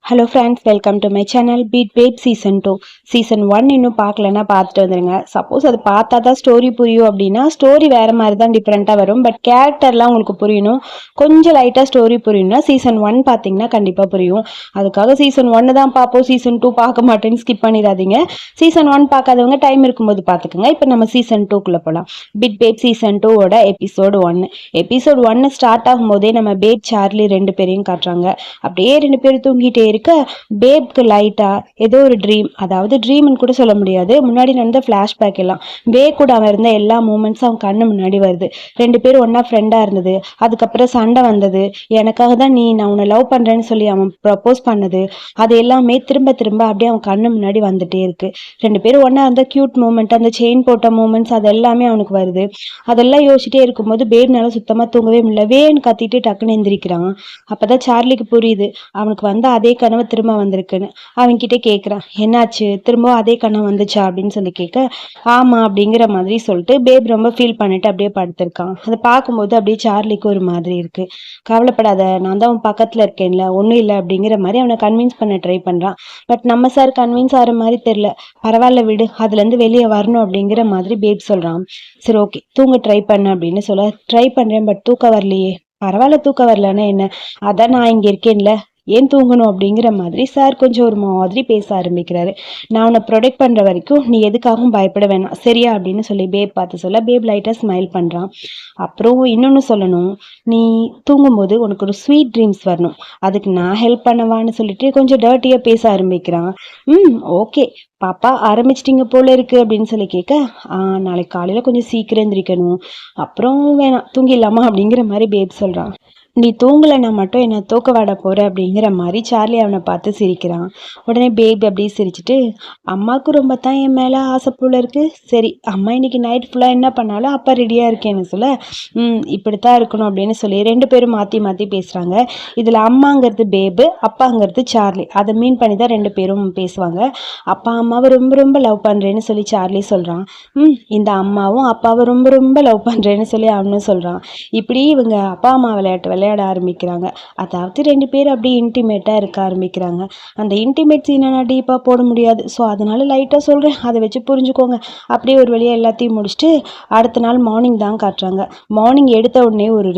Hello friends, welcome to my channel Beat Babe season 2. Season 1 இன்னும் பார்க்கலன்னா பார்த்துட்டு வந்துடுங்க. சப்போஸ் அது பார்த்தா தான் ஸ்டோரி புரியும் அப்படின்னா ஸ்டோரி வேறு மாதிரி தான் டிஃப்ரெண்ட்டாக வரும். பட் கேரக்டர்லாம் உங்களுக்கு புரியணும், கொஞ்சம் லைட்டாக ஸ்டோரி புரியணும்னா சீசன் 1 பார்த்தீங்கன்னா கண்டிப்பாக புரியும். அதுக்காக சீசன் 1 தான் பார்ப்போம், சீசன் 2 பார்க்க மாட்டேன்னு ஸ்கிப் பண்ணிடாதீங்க. சீசன் 1 பார்க்காதவங்க டைம் இருக்கும்போது பார்த்துக்குங்க. இப்போ நம்ம சீசன் 2க்குள்ளே போகலாம். பிட் பேப் சீசன் 2ஓட எபிசோடு 1. எபிசோட் 1 ஸ்டார்ட் ஆகும்போதே நம்ம பேப் சார்லி ரெண்டு பேரையும் காட்டுறாங்க. அப்படியே ரெண்டு பேரும் தூங்கிட்டே இருக்க பேப்க்கு லைட்டா ஏதோ ஒரு ட்ரீம், அதாவது ட்ரீம்னு கூட சொல்ல முடியாது, முன்னாடி நடந்த ஃப்ளாஷ்பேக் எல்லாம் பேப் கூட அவன் இருந்த எல்லா மூமெண்ட்ஸும் அவன் கண்ணு முன்னாடி வருது. ரெண்டு பேரும் ஒன்னா ஃப்ரெண்டா இருந்தது, அதுக்கப்புறம் சண்டை வந்தது, எனக்காக தான் நான் உன்னை லவ் பண்றேன்னு சொல்லி அவன் ப்ரப்போஸ் பண்ணது, அது எல்லாமே திரும்ப திரும்ப அப்படியே அவன் கண்ணு முன்னாடி வந்துட்டே இருக்கு. ரெண்டு பேரும் ஒன்னா இருந்த கியூட் மூமெண்ட், அந்த செயின் போட்ட மூமெண்ட்ஸ், அது எல்லாமே அவனுக்கு வருது. அதெல்லாம் யோசிச்சுட்டே இருக்கும்போது பேப்னால சுத்தமா தூங்கவே முடியல. வேன்னு கத்திட்டு டக்குன்னு எந்திரிக்கிறான். அப்பதான் சார்லிக்கு புரியுது அவனுக்கு வந்த அதே கனவு திரும்ப வந்திருக்குன்னு. அவன் கிட்ட கேட்குறான், என்னாச்சு, திரும்ப அதே கனவு வந்துச்சா அப்படின்னு சொல்லி கேட்க, ஆமா அப்படிங்கிற மாதிரி சொல்லிட்டு பேப் ரொம்ப ஃபீல் பண்ணிட்டு அப்படியே படுத்திருக்கான். அதை பார்க்கும்போது அப்படியே சார்லிக்கு ஒரு மாதிரி இருக்கு. கவலைப்படாத, நான் தான் அவன் பக்கத்துல இருக்கேன்ல, ஒன்றும் இல்லை அப்படிங்கிற மாதிரி அவனை கன்வின்ஸ் பண்ண ட்ரை பண்றான். பட் நம்ம சார் கன்வின்ஸ் ஆகிற மாதிரி தெரியல. பரவாயில்ல விடு, அதுல இருந்து வெளியே வரணும் அப்படிங்கிற மாதிரி பேப் சொல்றான். சரி ஓகே, தூங்க ட்ரை பண்ண அப்படின்னு சொல்ல, ட்ரை பண்றேன் பட் தூக்கம் வரலையே. பரவாயில்ல, தூக்கம் வரலன்னா என்ன, அதான் நான் இங்க இருக்கேன்ல, ஏன் தூங்கணும் அப்படிங்கிற மாதிரி சார் கொஞ்சம் ஒரு மாதிரி பேச ஆரம்பிக்கிறாரு. நான் உன்னை ப்ரொடெக்ட் பண்ற வரைக்கும் நீ எதுக்காகவும் பயப்பட வேணாம், சரியா அப்படின்னு சொல்லி பேப் பார்த்து சொல்ல, பேப் லைட்டா ஸ்மைல் பண்றான். அப்புறம் இன்னொன்னு சொல்லணும், நீ தூங்கும்போது உனக்கு ஒரு ஸ்வீட் ட்ரீம்ஸ் வரணும், அதுக்கு நான் ஹெல்ப் பண்ணவான்னு சொல்லிட்டு கொஞ்சம் டர்ட்டியா பேச ஆரம்பிக்கிறான். ஓகே பாப்பா, ஆரம்பிச்சிட்டிங்க போல இருக்கு அப்படின்னு சொல்லி கேட்க, நாளைக்கு காலையில கொஞ்சம் சீக்கிரம் எந்திரிக்கணும், அப்புறம் வேணாம் தூங்கிடலாமா அப்படிங்கிற மாதிரி பேப் சொல்றான். நீ தூங்கலைன்னா மட்டும் என்ன தூக்க வாட போற அப்படிங்கிற மாதிரி சார்லி அவனை பார்த்து சிரிக்கிறான். உடனே பேபி அப்படியே சிரிச்சுட்டு, அம்மாவுக்கு ரொம்ப தான் என் மேலே ஆசை போல இருக்கு, சரி அம்மா இன்னைக்கு நைட் ஃபுல்லாக என்ன பண்ணாலும் அப்பா ரெடியாக இருக்கேன்னு சொல்ல, இப்படித்தான் இருக்கணும் அப்படின்னு சொல்லி ரெண்டு பேரும் மாற்றி மாற்றி பேசுகிறாங்க. இதில் அம்மாங்கிறது பேபு, அப்பாங்கிறது சார்லி, அதை மீன் பண்ணி தான் ரெண்டு பேரும் பேசுவாங்க. அப்பா அம்மாவை ரொம்ப ரொம்ப லவ் பண்ணுறேன்னு சொல்லி சார்லி சொல்கிறான். இந்த அம்மாவும் அப்பாவை ரொம்ப ரொம்ப லவ் பண்ணுறேன்னு சொல்லி அவனும் சொல்கிறான். இப்படி இவங்க அப்பா அம்மா விளையாட ஆரம்பிக்கிறாங்க. அதாவது ரெண்டு பேரும் அப்படியே இன்டிமேட்டாக இருக்க ஆரம்பிக்கிறாங்க. அந்த இன்டிமேட் சீனை நான் டீப்பாக போட முடியாது, ஸோ அதனால லைட்டாக சொல்கிறேன், அதை வச்சு புரிஞ்சுக்கோங்க. அப்படியே ஒரு வழியாக எல்லாத்தையும் முடிச்சுட்டு அடுத்த நாள் மார்னிங் தான் காட்டுறாங்க. மார்னிங் எடுத்த உடனே ஒரு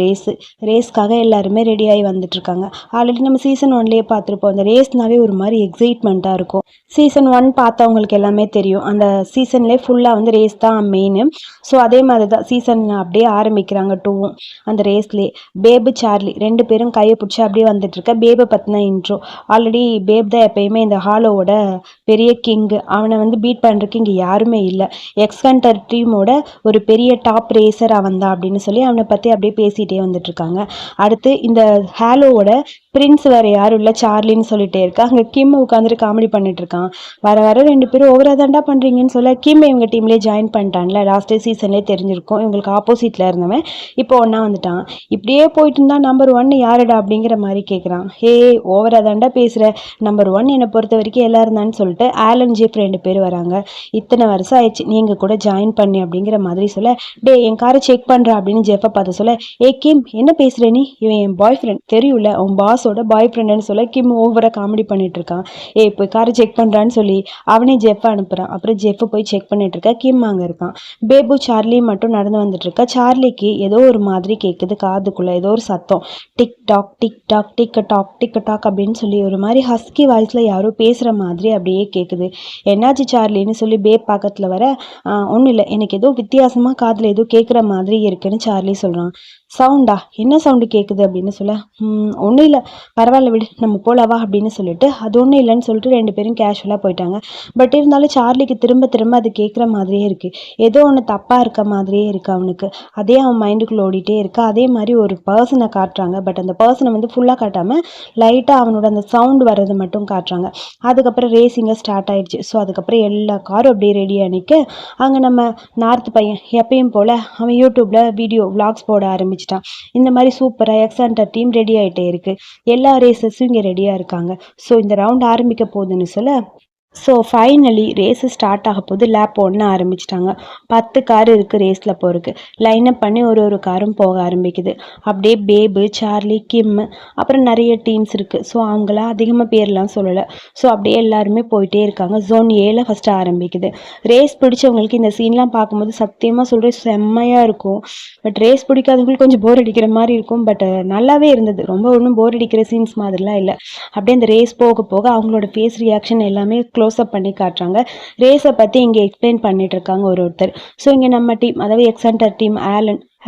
ரேஸ்க்காக எல்லாருமே ரெடியாகி வந்துட்டுருக்காங்க. ஆல்ரெடி நம்ம சீசன் 1லேயே பார்த்துருப்போம், அந்த ரேஸ்னாவே ஒரு மாதிரி எக்ஸைட்மெண்ட்டாக இருக்கும். சீசன் 1 பார்த்தவங்களுக்கு எல்லாமே தெரியும், அந்த சீசன்லேயே ஃபுல்லாக வந்து ரேஸ் தான் மெயின். ஸோ அதே மாதிரி தான் சீசன் அப்படியே ஆரம்பிக்கிறாங்க 2வும். அந்த ரேஸ்லேயே பேபு சார்லி ரெண்டு பேரும் கையை பிடிச்சி அப்படியே வந்துட்டு இருக்க. பேபை பற்றின இன்ட்ரோ, ஆல்ரெடி பேப் தான் எப்பயுமே இந்த ஹாலோவோட பெரிய கிங்கு, அவனை வந்து பீட் பண்ணுறதுக்கு இங்கே யாருமே இல்லை. எக்ஸ்கண்டர் டீமோட ஒரு பெரிய டாப் ரேசர் அவன் தான் அப்படின்னு சொல்லி அவனை பற்றி அப்படியே பேசிகிட்டே வந்துட்டு இருக்காங்க. அடுத்து இந்த ஹாலோவோட பிரின்ஸ் வேறு யாரும் இல்லை, சார்லின்னு சொல்லிட்டே இருக்கா. அங்கே கிம் உட்காந்துட்டு காமெடி பண்ணிட்டு இருக்கான். வர வர ரெண்டு பேரும் ஓவரா தாண்டா பண்ணுறீங்கன்னு சொல்ல, கிம் இவங்க டீம்லேயே ஜாயின் பண்ணிட்டான்ல, லாஸ்ட் சீசன்லேயே தெரிஞ்சிருக்கும், இவங்களுக்கு ஆப்போசிட்டில் இருந்தவன் இப்போ ஒன்றா வந்துட்டான். இப்படியே போயிட்டு இருந்தா நம்பர் 1 யாருடா அப்படிங்கிற மாதிரி கேட்குறான். ஓவரா தாண்டா பேசுகிற, நம்பர் 1 என்னை பொறுத்த வரைக்கும் எல்லாரும் தான் சொல்லிட்டு ஆலன் ஜெஃப் ரெண்டு பேர் வராங்க. இத்தனை வருஷம் ஆயிடுச்சு நீங்கள் கூட ஜாயின் பண்ணி அப்படிங்கிற மாதிரி சொல்ல, என் காரை செக் பண்ணுற அப்படின்னு ஜெஃபை பார்த்து சொல்ல, கிம் என்ன பேசுகிற நீ, இவன் என் பாய் ஃப்ரெண்ட் தெரியும்ல, உன் பாஸோட பாய் ஃப்ரெண்டுன்னு சொல்ல கிம் ஓவராக காமெடி பண்ணிட்டு இருக்கான். போய் காரை செக் பண்ணுறான்னு சொல்லி அவனே ஜெஃப்பை அனுப்புகிறான். அப்புறம் ஜெஃப் போய் செக் பண்ணிட்டு இருக்கா. கிம் அங்கே இருக்கான். பேபு சார்லி மட்டும் நடந்து வந்துட்டு இருக்கா. சார்லிக்கு ஏதோ ஒரு மாதிரி கேட்குது காதுக்குள்ள, ஏதோ ஒரு சத்தம், tick tock tick tock tick tock tick tock அப்படின்னு சொல்லி ஒரு மாதிரி ஹஸ்கி வாய்ஸ்ல யாரோ பேசுற மாதிரி அப்படியே கேட்குது. என்னாச்சு சார்லின்னு சொல்லி பேப் பக்கத்துல வர, ஒன்றும் இல்லை, எனக்கு ஏதோ வித்தியாசமா காதுல ஏதோ கேட்குற மாதிரி இருக்குன்னு சார்லி சொல்றான். சவுண்டா, என்ன சவுண்டு கேட்குது அப்படின்னு சொல்ல, ஒன்றும் இல்லை பரவாயில்ல விடு நம்ம போலவா அப்படின்னு சொல்லிட்டு, அது ஒன்றும் இல்லைன்னு சொல்லிட்டு ரெண்டு பேரும் கேஷுவலாக போயிட்டாங்க. பட் இருந்தாலும் சார்லிக்கு திரும்ப திரும்ப அது கேட்குற மாதிரியே இருக்குது, ஏதோ ஒன்று தப்பாக இருக்க மாதிரியே இருக்குது அவனுக்கு. அதே அவன் மைண்டுக்குள்ள ஓடிட்டே இருக்கா. அதே மாதிரி ஒரு பர்சனை காட்டுறாங்க. பட் அந்த பர்சனை வந்து ஃபுல்லாக காட்டாமல் லைட்டாக அவனோட அந்த சவுண்டு வர்றது மட்டும் காட்டுறாங்க. அதுக்கப்புறம் ரேசிங்காக ஸ்டார்ட் ஆயிடுச்சு. ஸோ அதுக்கப்புறம் எல்லா காரும் அப்படியே ரெடியாக நிற்க, அங்கே நம்ம நார்த் பையன் எப்பயும் போல் அவன் யூடியூப்பில் வீடியோ விளாக்ஸ் போட ஆரம்பிச்சிட்டான். இந்த மாதிரி சூப்பராக எக்ஸாண்டர் டீம் ரெடி ஆகிட்டே இருக்கு, எல்லா ரேசஸும் இங்கே ரெடியாக இருக்காங்க. ஸோ இந்த ரவுண்ட் ஆரம்பிக்க போகுதுன்னு சொல்ல, ஸோ ஃபைனலி ரேஸு ஸ்டார்ட் ஆக போது லேப் 1 ஆரம்பிச்சிட்டாங்க. 10 கார் இருக்குது ரேஸில் போகிறதுக்கு. லைனப் பண்ணி ஒரு ஒரு காரும் போக ஆரம்பிக்குது. அப்படியே பேபு, சார்லி, கிம், அப்புறம் நிறைய டீம்ஸ் இருக்குது. ஸோ அவங்களாம் அதிகமாக பேர்லாம் சொல்லலை. ஸோ அப்படியே எல்லாருமே போயிட்டே இருக்காங்க. ஜோன் ஏல ஃபஸ்ட்டு ஆரம்பிக்குது. ரேஸ் பிடிச்சவங்களுக்கு இந்த சீன்லாம் பார்க்கும்போது சத்தியமாக சொல்கிறேன் செம்மையாக இருக்கும். பட் ரேஸ் பிடிக்காதவங்களுக்கு கொஞ்சம் போர் அடிக்கிற மாதிரி இருக்கும். பட் நல்லாவே இருந்தது. ரொம்ப ஒன்றும் போர் அடிக்கிற சீன்ஸ் மாதிரிலாம் இல்லை. அப்படியே அந்த ரேஸ் போக போக அவங்களோட ஃபேஸ் ரியாக்ஷன் எல்லாமே க்ளோஸ்அப் பண்ணி காட்டுறாங்க. ரேஸை பற்றி இங்கே எக்ஸ்பிளைன் பண்ணிட்டு இருக்காங்க ஒருத்தர். ஸோ இங்கே நம்ம டீம், அதாவது எக்ஸன்டர் டீம்,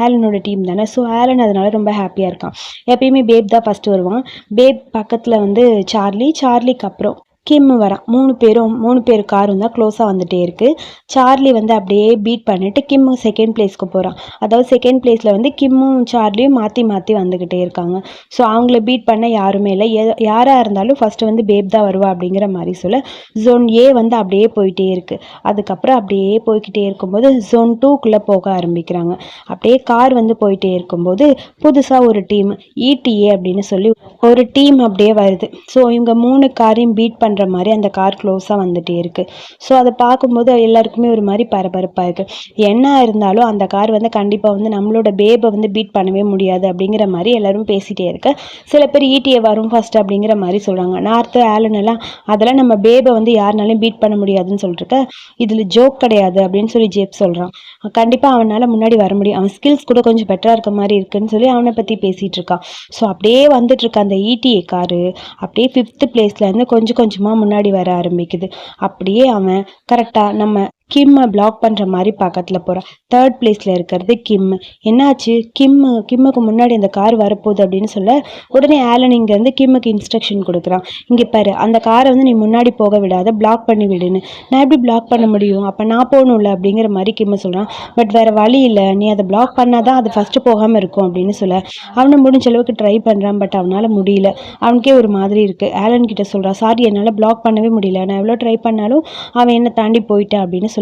ஆலனோட டீம் தானே. ஸோ ஆலன் அதனால ரொம்ப ஹாப்பியாக இருக்கான். எப்பயுமே பேப் தான் ஃபஸ்ட்டு வருவான். பேப் பக்கத்தில் வந்து சார்லிக்கு அப்புறம் கிம் வரான். 3 பேர் காரும் தான் க்ளோஸாக வந்துட்டே இருக்குது. சார்லி வந்து அப்படியே பீட் பண்ணிட்டு கிம்மு செகண்ட் பிளேஸ்க்கு போகிறான். அதாவது செகண்ட் பிளேஸில் வந்து கிம்மும் சார்லியும் மாற்றி மாற்றி வந்துக்கிட்டே இருக்காங்க. ஸோ அவங்கள பீட் பண்ண யாருமே இல்லை. யாராக இருந்தாலும் ஃபஸ்ட்டு வந்து பேப் தான் வருவா அப்படிங்கிற மாதிரி சொல்ல ஜோன் ஏ வந்து அப்படியே போயிட்டே இருக்குது. அதுக்கப்புறம் அப்படியே போய்கிட்டே இருக்கும்போது ஜோன் 2க்குள்ளே போக ஆரம்பிக்கிறாங்க. அப்படியே கார் வந்து போயிட்டே இருக்கும்போது புதுசாக ஒரு டீம் ETA அப்படின்னு சொல்லி ஒரு டீம் அப்படியே வருது. ஸோ இவங்க 3 காரையும் பீட் பண்ணுற மாதிரி அந்த கார் க்ளோஸாக வந்துட்டே இருக்குது. ஸோ அதை பார்க்கும்போது எல்லாருக்குமே ஒரு மாதிரி பரபரப்பாக இருக்குது. என்ன இருந்தாலும் அந்த கார் வந்து கண்டிப்பாக வந்து நம்மளோட பேபை வந்து பீட் பண்ணவே முடியாது அப்படிங்கிற மாதிரி எல்லாரும் பேசிகிட்டே இருக்கு. சில பேர் ETA வரும் ஃபர்ஸ்ட் அப்படிங்கிற மாதிரி சொல்கிறாங்க. நார்த்து ஆலன் எல்லாம் அதெல்லாம் நம்ம பேபை வந்து யாருனாலையும் பீட் பண்ண முடியாதுன்னு சொல்லிட்டு இதில் ஜோக் கிடையாது அப்படின்னு சொல்லி ஜேப் சொல்கிறான். கண்டிப்பாக அவனால் முன்னாடி வர முடியும். அவன் ஸ்கில்ஸ் கூட கொஞ்சம் பெட்டராக இருக்க மாதிரி இருக்குன்னு சொல்லி அவனை பற்றி பேசிகிட்டு இருக்கான். ஸோ அப்படியே வந்துட்டு இருக்க அந்த ETA காரு அப்படியே 5th பிளேஸ்லேருந்து கொஞ்சம் கொஞ்சமாக முன்னாடி வர ஆரம்பிக்குது. அப்படியே அவன் கரெக்டாக நம்ம கிம்மை பிளாக் பண்ணுற மாதிரி பக்கத்தில் போகிறான். 3rd பிளேஸில் இருக்கிறது கிம். என்னாச்சு, கிம்முக்கு முன்னாடி அந்த கார் வரப்போகுது அப்படின்னு சொல்ல உடனே ஆலன் இங்கேருந்து கிம்முக்கு இன்ஸ்ட்ரக்ஷன் கொடுக்குறான். இங்கே பாரு, அந்த காரை வந்து நீ முன்னாடி போக விடாத, பிளாக் பண்ணி விடுன்னு. நான் எப்படி பிளாக் பண்ண முடியும், அப்போ நான் போகணும்ல அப்படிங்கிற மாதிரி கிம்மு சொல்கிறான். பட் வேறு வழி இல்லை, நீ அதை பிளாக் பண்ணால் தான் அது ஃபஸ்ட்டு போகாமல் இருக்கும் அப்படின்னு சொல்ல அவனை முடிஞ்ச அளவுக்கு ட்ரை பண்ணுறான். பட் அவனால் முடியல. அவனுக்கே ஒரு மாதிரி இருக்குது. ஆலன் கிட்ட சொல்கிறான், சாரி என்னால் பிளாக் பண்ணவே முடியல, நான் எவ்வளோ ட்ரை பண்ணாலும் அவன் என்னை தாண்டி போயிட்டான் அப்படின்னு சொல்ல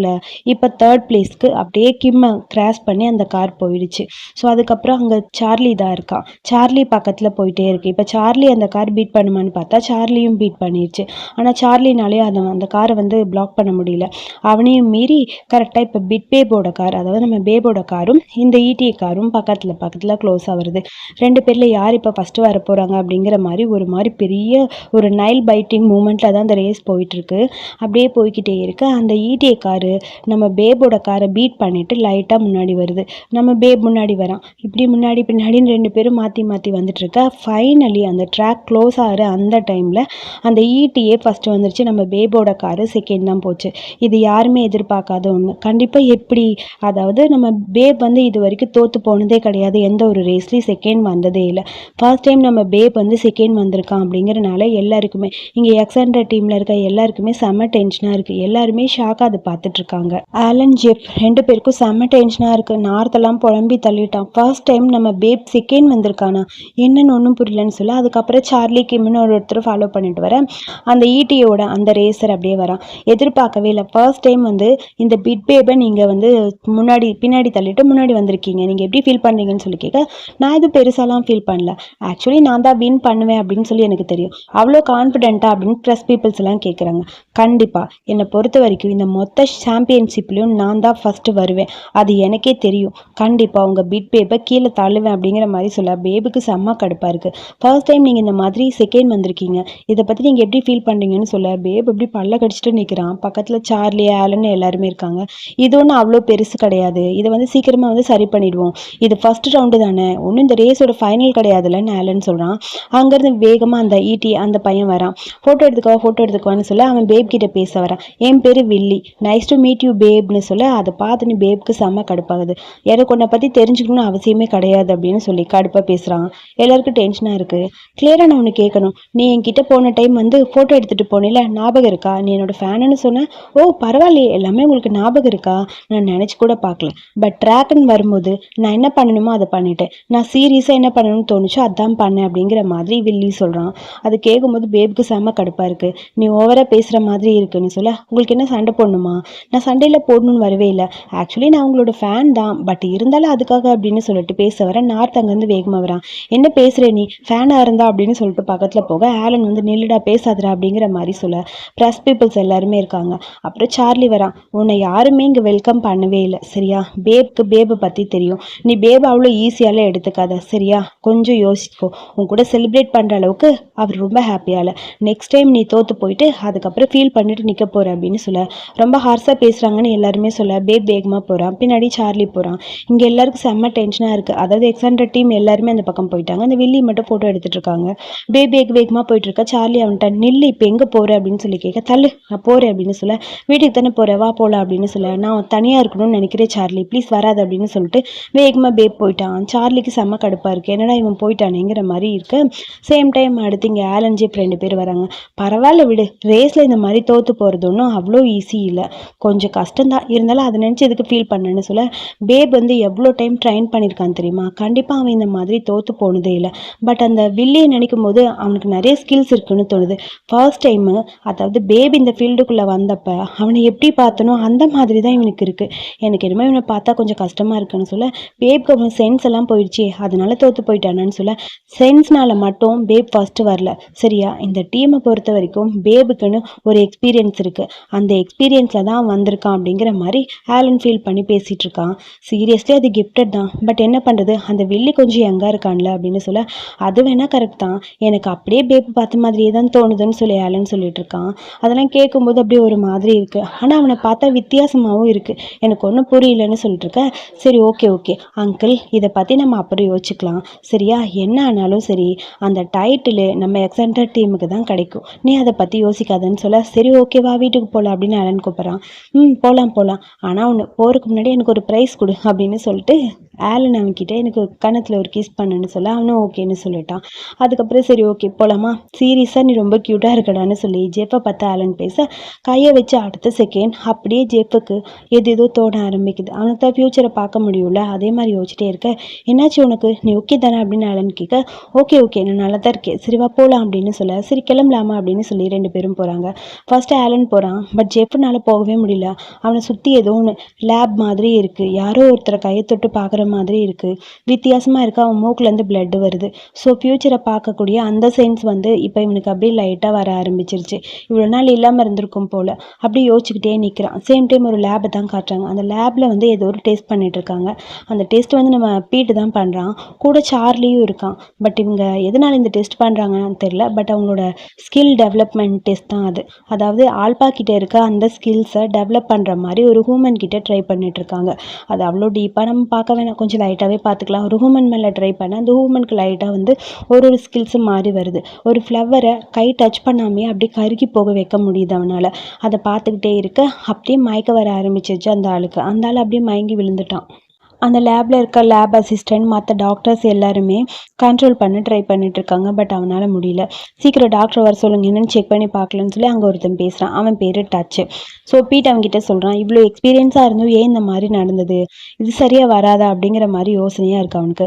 இப்போ 3rd பிளேஸ்க்கு அப்படியே கிம்மை கிராஸ் பண்ணி அந்த கார் போயிடுச்சு. ஸோ அதுக்கப்புறம் அங்கே சார்லி தான் இருக்கான். சார்லி பக்கத்தில் போயிட்டே இருக்கு. இப்போ சார்லி அந்த கார் பீட் பண்ணுமான்னு பார்த்தா சார்லியும் பீட் பண்ணிடுச்சு. ஆனால் சார்லினாலே அந்த காரை வந்து பிளாக் பண்ண முடியல. அவனையும் மீறி கரெக்டாக இப்போ பேபோட கார், அதாவது நம்ம பேபோட காரும் இந்த ETA காரும் பக்கத்தில் க்ளோஸாக வருது. 2 பேரில் யார் இப்போ ஃபஸ்ட்டு வர போகிறாங்க அப்படிங்கிற மாதிரி ஒரு மாதிரி பெரிய ஒரு நைல் பைட்டிங் மூமெண்ட்டில் தான் அந்த ரேஸ் போயிட்டுருக்கு. அப்படியே போய்கிட்டே இருக்கு. அந்த ETA காரு நம்ம பேபோட காரை பீட் பண்ணிட்டு லைட்டாக முன்னாடி வருது. நம்ம பேப் முன்னாடி வரான். இப்படி முன்னாடி பின்னாடின்னு 2 பேரும் மாற்றி மாற்றி வந்துட்டு இருக்க. ஃபைனலி அந்த ட்ராக் க்ளோஸ் ஆகிற அந்த டைமில் அந்த ETA ஃபஸ்ட்டு வந்துருச்சு. நம்ம பேபோட காரு செகண்ட் தான் போச்சு. இது யாருமே எதிர்பார்க்காத ஒன்று. கண்டிப்பாக எப்படி, அதாவது நம்ம பேப் வந்து இது வரைக்கும் தோற்று போனதே கிடையாது. எந்த ஒரு ரேஸ்லேயும் செகண்ட் வந்ததே இல்லை. ஃபர்ஸ்ட் டைம் நம்ம பேப் வந்து செகண்ட் வந்திருக்கான் அப்படிங்கிறனால எல்லாருக்குமே இங்கே எக்ஸாண்டர் டீமில் இருக்க எல்லாருக்குமே செம்ம டென்ஷனாக இருக்குது. எல்லாருமே ஷாக்காக அதை பார்த்துட்டு இருக்காங்க. ஆலன், ஜெப் 2 பேருக்கும் செம்ம டென்ஷனாக இருக்குது. நார்த்தெல்லாம் புலம்பி தள்ளிட்டான். ஃபர்ஸ்ட் டைம் நம்ம பேப் செகண்ட் வந்திருக்கானா, என்னன்னு ஒன்றும் புரியலன்னு சொல்ல அதுக்கப்புறம் சார்லி கிம்னு ஒருத்தர் ஃபாலோ பண்ணிட்டு வர அந்த ETA அந்த ரேசர் அப்படியே வரான். எதிர்பார்க்கவே இல்லை. ஃபர்ஸ்ட் டைம் வந்து இந்த பிட் பேபை நீங்கள் வந்து பின்னாடி தள்ளிட்டு முன்னாடி வந்திருக்கீங்க, நீங்கள் எப்படி ஃபீல் பண்ணுறீங்கன்னு சொல்லி கேட்க நான் இது பெருசாலாம் ஃபீல் பண்ணல, ஆக்சுவலி நான் தான் வின் பண்ணுவேன் அப்படின்னு சொல்லி எனக்கு தெரியும், அவ்வளோ கான்ஃபிடென்ட்டா அப்படின்னு ப்ரெஸ் பீப்புள்ஸ் எல்லாம் கேட்குறாங்க. கண்டிப்பாக என்னை பொறுத்த வரைக்கும் இந்த மொத்த சாம்பியன்ஷிப்லையும் நான் தான் ஃபஸ்ட்டு வருவேன், அது எனக்கே தெரியும், கண்டிப்பாக உங்கள் பிட் பேபை கீழே தள்ளுவேன் அப்படிங்கிற மாதிரி சொல்ல பேபுக்கு செம்ம கடுப்பாக இருக்குது. ஃபர்ஸ்ட் டைம் நீங்கள் இந்த மாதிரி செகண்ட் வந்திருக்கீங்க, இதை பற்றி நீங்கள் எப்படி ஃபீல் பண்ணுறீங்கன்னு சொல்ல பேப் எப்படி பல்ல கடிச்சிட்டு நிற்கிறான். பக்கத்தில் சார்லி, ஆலன் எல்லாருமே இருக்காங்க. இது ஒன்றும் அவ்வளோ பெருசு கிடையாது, இதை வந்து சீக்கிரமாக வந்து சரி பண்ணிடுவோம், இது ஃபஸ்ட் ரவுண்டு தானே, ஒன்றும் இந்த ரேஸோட ஃபைனல் கிடையாதுல்லன்னு ஆலன் சொல்கிறான். அங்கேருந்து வேகமாக அந்த ETA அந்த பையன் வரான். ஃபோட்டோ எடுத்துக்குவான்னு சொல்ல அவன் பேப் கிட்ட பேச வரான். என் பேர் வில்லி, நைஸ் டு மீட் யூ பேப்னு சொல்ல அதை பார்த்து நீ பேப்க்கு செம்ம கடுப்பாகுது. எனக்கு உன்னை பற்றி தெரிஞ்சுக்கணும்னு அவசியமே கிடையாது அப்படின்னு சொல்லி கடுப்பாக பேசுகிறான். எல்லாருக்கும் டென்ஷனாக இருக்குது. கிளியராக நான் ஒன்று கேட்கணும், நீ என்கிட்ட போன டைம் வந்து ஃபோட்டோ எடுத்துகிட்டு போனேல, ஞாபகம் இருக்கா, நீ என்னோட ஃபேனுன்னு சொன்னேன். ஓ பரவாயில்லையே, எல்லாமே உங்களுக்கு ஞாபகம் இருக்கா, நான் நினச்சி கூட பார்க்கல. பட் ட்ராக்குன்னு வரும்போது நான் என்ன பண்ணணுமோ அதை பண்ணிட்டேன், நான் சீரியஸாக என்ன பண்ணணும்னு தோணுச்சோ அதான் பண்ணேன் அப்படிங்கிற மாதிரி வில்லி சொல்கிறான். அது கேட்கும்போது பேபுக்கு செம்ம கடுப்பாக இருக்குது. நீ ஓவராக பேசுகிற மாதிரி இருக்குன்னு சொல்ல உங்களுக்கு என்ன சண்டை போடணுமா, நான் சண்டையில் போடணும்னு வரவே இல்லை, ஆக்சுவலி நான் உங்களோட ஃபேன் தான், பட் இருந்தாலும் அதுக்காக அப்படின்னு சொல்லிட்டு பேச வர நார்த் அங்கேருந்து வேகமாக வரான். என்ன பேசுகிற நீ, ஃபேனாக இருந்தா அப்படின்னு சொல்லிட்டு பக்கத்தில் போக ஆலன் வந்து நில்லுடா பேசாதடா அப்படிங்கிற மாதிரி சொல்ல ப்ரெஸ் பீப்புள்ஸ் எல்லாருமே இருக்காங்க. அப்புறம் சார்லி வரான். உன்னை யாருமே இங்கே வெல்கம் பண்ணவே இல்லை சரியா, பேபை பற்றி தெரியும், நீ பேபை அவ்வளோ ஈஸியால எடுத்துக்காத சரியா, கொஞ்சம் யோசிக்கோ, உன் கூட செலிப்ரேட் பண்ணுற அளவுக்கு அவர் ரொம்ப ஹாப்பியால, நெக்ஸ்ட் டைம் நீ தோற்று போயிட்டு அதுக்கப்புறம் ஃபீல் பண்ணிட்டு நிற்க போகிற அப்படின்னு சொல்ல ரொம்ப ஹார்ஸாக பேசுகிறாங்கன்னு எல்லாருமே சொல்ல வேகமாக போகிறான். பின்னாடி சார்லி போகிறான். இங்கே எல்லாருக்கும் செம்ம டென்ஷனாக இருக்குது. அதாவது எக்ஸாண்டர் டீம் எல்லாருமே அந்த பக்கம் போயிட்டாங்க. அந்த வில்லி மட்டும் ஃபோட்டோ எடுத்துகிட்டு இருக்காங்க. வேகமாக போயிட்டு இருக்கா. சார்லி அவன்கிட்ட நில்லு, இப்போ எங்கே போகிற அப்படின்னு சொல்லி கேட்க, தள்ளு நான் போகிறேன் அப்படின்னு சொல்ல, வீட்டுக்கு தானே போகிறேன் வா போகலாம் அப்படின்னு சொல்ல, நான் தனியாக இருக்கணும்னு நினைக்கிறேன் சார்லி, ப்ளீஸ் வராது அப்படின்னு சொல்லிட்டு வேகமாக போயிட்டான். சார்லிக்கு செம்ம கடுப்பாக இருக்குது, என்னடா இவன் போயிட்டானேங்கிற மாதிரி இருக்கு. சேம் டைம் அடுத்து இங்கே ஆலன் ஜெப் 2 பேர் வராங்க. பரவாயில்ல விடு, ரேஸில் இந்த மாதிரி தோற்று போகிறது ஒன்றும் அவ்வளோ ஈஸி இல்லை, கொஞ்சம் கஷ்டம்தான், இருந்தாலும் அதை நினச்சி எதுக்கு ஃபீல் பண்ணேன்னு சொல்ல, வந்து எவ்வளோ டைம் ட்ரைன் பண்ணியிருக்கான் தெரியுமா, கண்டிப்பாக அவன் இந்த மாதிரி தோற்று போனதே இல்லை, பட் அந்த வில்லியை நினைக்கும் போது அவனுக்கு நிறைய ஸ்கில்ஸ் இருக்குன்னு தோணுது. ஃபர்ஸ்ட் டைமு அதாவது இந்த ஃபீல்டுக்குள்ளே வந்தப்போ அவனை எப்படி பார்த்தனோ அந்த மாதிரி தான் இவனுக்கு இருக்குது. எனக்கு என்னமோ இவனை பார்த்தா கொஞ்சம் கஷ்டமாக இருக்குன்னு சொல்ல, பேப்க்கு அவன் சென்ஸ் எல்லாம் போயிடுச்சு அதனால தோற்று போயிட்டானான்னு சொல்ல, சென்ஸ்னால மட்டும் ஃபர்ஸ்ட் வரல சரியா, இந்த டீமை பொறுத்த வரைக்கும் பேபுக்குன்னு ஒரு எக்ஸ்பீரியன்ஸ் இருக்குது, அந்த எக்ஸ்பீரியன்ஸில் தான் வந்திருக்கான் அப்படிங்கிற மாதிரி ஆலன் ஃபீல் பண்ணி பேசிகிட்டு இருக்கான். சீரியஸ்லி அது கிஃப்டட் தான், பட் என்ன பண்ணுறது, அந்த வில்லி கொஞ்சம் யங்காக இருக்கான்ல அப்படின்னு சொல்ல, அது வேணால் கரெக்ட் தான், எனக்கு அப்படியே பேபு பார்த்த மாதிரியே தான் தோணுதுன்னு சொல்லி ஆலன் சொல்லிட்டு இருக்கான். அதெல்லாம் கேட்கும்போது அப்படியே ஒரு மாதிரி இருக்குது, ஆனால் அவனை பார்த்தா வித்தியாசமாகவும் இருக்குது, எனக்கு ஒன்றும் புரியலன்னு சொல்லிட்டு இருக்கேன். சரி ஓகே அங்கிள், இதை பற்றி நம்ம அப்புறம் யோசிச்சுக்கலாம் சரியா, என்ன ஆனாலும் சரி அந்த டைட்டிலு நம்ம எக்ஸென்டர் டீமுக்கு தான் கிடைக்கும், நீ அதை பற்றி யோசிக்காதன்னு சொல்ல, சரி ஓகேவா வீட்டுக்கு போகலாம் அப்படின்னு ஆலன் கூப்பிட்றான். போகலாம், ஆனால் ஒன்று போகிறதுக்கு முன்னாடி எனக்கு ஒரு ப்ரைஸ் கொடு அப்படின்னு சொல்லிட்டு ஆலன் அவன்கிட்ட எனக்கு கன்னத்தில் ஒரு கிஸ் பண்ணுன்னு சொல்ல, அவனும் ஓகேன்னு சொல்லிட்டான். அதுக்கப்புறம் சரி ஓகே போகலாமா, சீரியஸாக நீ ரொம்ப க்யூட்டாக இருக்கடான்னு சொல்லி ஜெஃப்பை பார்த்து ஆலன் பேச, கையை வச்சு அடுத்த செகண்ட் அப்படியே ஜெஃப்புக்கு ஏதோ தோண ஆரம்பிக்குது. அவனுக்கு தான் ஃப்யூச்சரை பார்க்க முடியும்ல, அதே மாதிரி யோசிச்சிட்டே இருக்க. என்னாச்சு உனக்கு, நீ ஓகே தானே அப்படின்னு ஆலன் கேட்க, ஓகே நான் நல்லா தான் இருக்கேன், சரிவா போகலாம் அப்படின்னு சொல்ல, சரி கிளம்பலாமா அப்படின்னு சொல்லி 2 பேரும் போகிறாங்க. ஃபர்ஸ்ட் ஆலன் போகிறான், பட் ஜெஃப்னால போகவே முடியல. அவனை சுற்றி ஏதோ ஒன்று லேப் மாதிரி இருக்குது, யாரோ ஒருத்தரை கையை தொட்டு பார்க்குற மாதிரி இருக்குது, வித்தியாசமாக இருக்குது, அவன் மூக்குலேருந்து பிளட் வருது. ஸோ ஃப்யூச்சரை பார்க்கக்கூடிய அந்த சென்ஸ் வந்து இப்போ இவனுக்கு அப்படியே லைட்டாக வர ஆரம்பிச்சிருச்சு. இவ்வளோ நாள் இல்லாமல் இருந்திருக்கும் போல் அப்படி யோசிச்சுக்கிட்டே நிற்கிறான். சேம் டைம் ஒரு லேபை தான் காட்டுறாங்க. அந்த லேபில் வந்து ஏதோ ஒரு டெஸ்ட் பண்ணிட்டு இருக்காங்க. அந்த டெஸ்ட் வந்து நம்ம பீட்டு தான் பண்ணுறான், கூட சார்லியும் இருக்கான். பட் இவங்க எதனால் இந்த டெஸ்ட் பண்ணுறாங்கன்னு தெரியல, பட் அவங்களோட ஸ்கில் டெவலப்மெண்ட் டெஸ்ட் தான் அது. அதாவது ஆல்பா கிட்ட இருக்க அந்த ஸ்கில்ஸை டெவலப் பண்ணுற மாதிரி ஒரு ஹூமன் கிட்ட ட்ரை பண்ணிட்டு இருக்காங்க. அது அவ்வளோ டீப்பாக நம்ம பார்க்க வேணாம், கொஞ்சம் லைட்டாகவே பார்த்துக்கலாம். ஒரு ஹூமன் மேலே ட்ரை பண்ண அந்த ஹூமனுக்கு லைட்டாக வந்து ஒரு ஸ்கில்ஸும் மாறி வருது. ஒரு ஃப்ளவரை கை டச் பண்ணாமே அப்படியே கருகி போக வைக்க முடியுது அவனால். அதை பார்த்துக்கிட்டே இருக்க அப்படியே மயக்க வர ஆரம்பிச்சிருச்சு அந்த ஆளுக்கு. அந்த ஆள் அப்படியே மயங்கி விழுந்துட்டான். அந்த லேபில் இருக்க லேப் அசிஸ்டன்ட் மற்ற டாக்டர்ஸ் எல்லாருமே கண்ட்ரோல் பண்ண ட்ரை பண்ணிட்டு இருக்காங்க. பட் அவனால் முடியல. சீக்கிரம் டாக்டர் வர சொல்லுங்க, என்னென்னு செக் பண்ணி பார்க்கலன்னு சொல்லி அங்கே ஒருத்தன் பேசுகிறான். அவன் பேர் டச்சு. ஸோ பீட் அவன்கிட்ட சொல்கிறான், இவ்வளோ எக்ஸ்பீரியன்ஸாக இருந்தும் ஏன் இந்த மாதிரி நடந்தது, இது சரியாக வராதா அப்படிங்கிற மாதிரி யோசனையாக இருக்குது அவனுக்கு.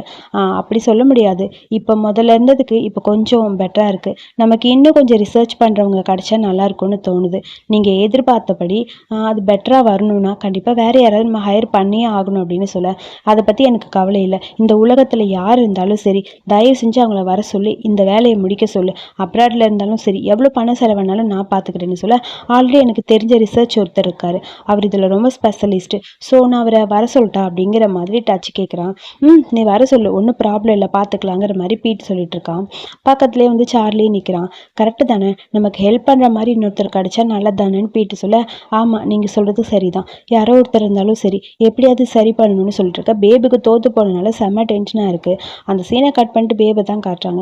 அப்படி சொல்ல முடியாது, இப்போ முதல்ல இருந்ததுக்கு இப்போ கொஞ்சம் பெட்டராக இருக்குது, நமக்கு இன்னும் கொஞ்சம் ரிசர்ச் பண்ணுறவங்க கிடச்சா நல்லாயிருக்கும்னு தோணுது. நீங்கள் எதிர்பார்த்தபடி அது பெட்டராக வரணும்னா கண்டிப்பாக வேறு யாராவது நம்ம ஹையர் பண்ணியே ஆகணும் அப்படின்னு சொல்ல, அதை பற்றி எனக்கு கவலை இல்லை, இந்த உலகத்தில் யார் இருந்தாலும் சரி தயவு செஞ்சு அவங்கள வர சொல்லி இந்த வேலையை முடிக்க சொல்லு, அப்ராடில் இருந்தாலும் சரி எவ்வளோ பணம் செலவானாலும் நான் பார்த்துக்கிறேன்னு சொல்ல, ஆல்ரெடி எனக்கு தெரிஞ்ச ரிசர்ச் ஒருத்தர் இருக்கார், அவர் இதில் ரொம்ப ஸ்பெஷலிஸ்ட்டு, ஸோ நான் அவரை வர சொல்லிட்டா அப்படிங்கிற மாதிரி டச் கேட்குறான். நீ வர சொல்லு, ஒன்றும் ப்ராப்ளம் இல்லை பார்த்துக்கலாங்கிற மாதிரி பீட் சொல்லிட்டு இருக்கான். பக்கத்துலேயே வந்து சார்லி நிற்கிறான். கரெக்டு தானே, நமக்கு ஹெல்ப் பண்ணுற மாதிரி இன்னொருத்தர் கிடைச்சா நல்லது தானேன்னு பீட்டு சொல்ல, ஆமாம் நீங்கள் சொல்கிறது சரிதான், யாரோ ஒருத்தர் இருந்தாலும் சரி எப்படியாவது சரி பண்ணணும்னு சொல்லிட்டு இருக்க. பேபுக்கு தோற்று போனதுனால செம்ம டென்ஷனாக இருக்குது. அந்த சீனை கட் பண்ணிட்டு பேபை தான் காட்டுறாங்க.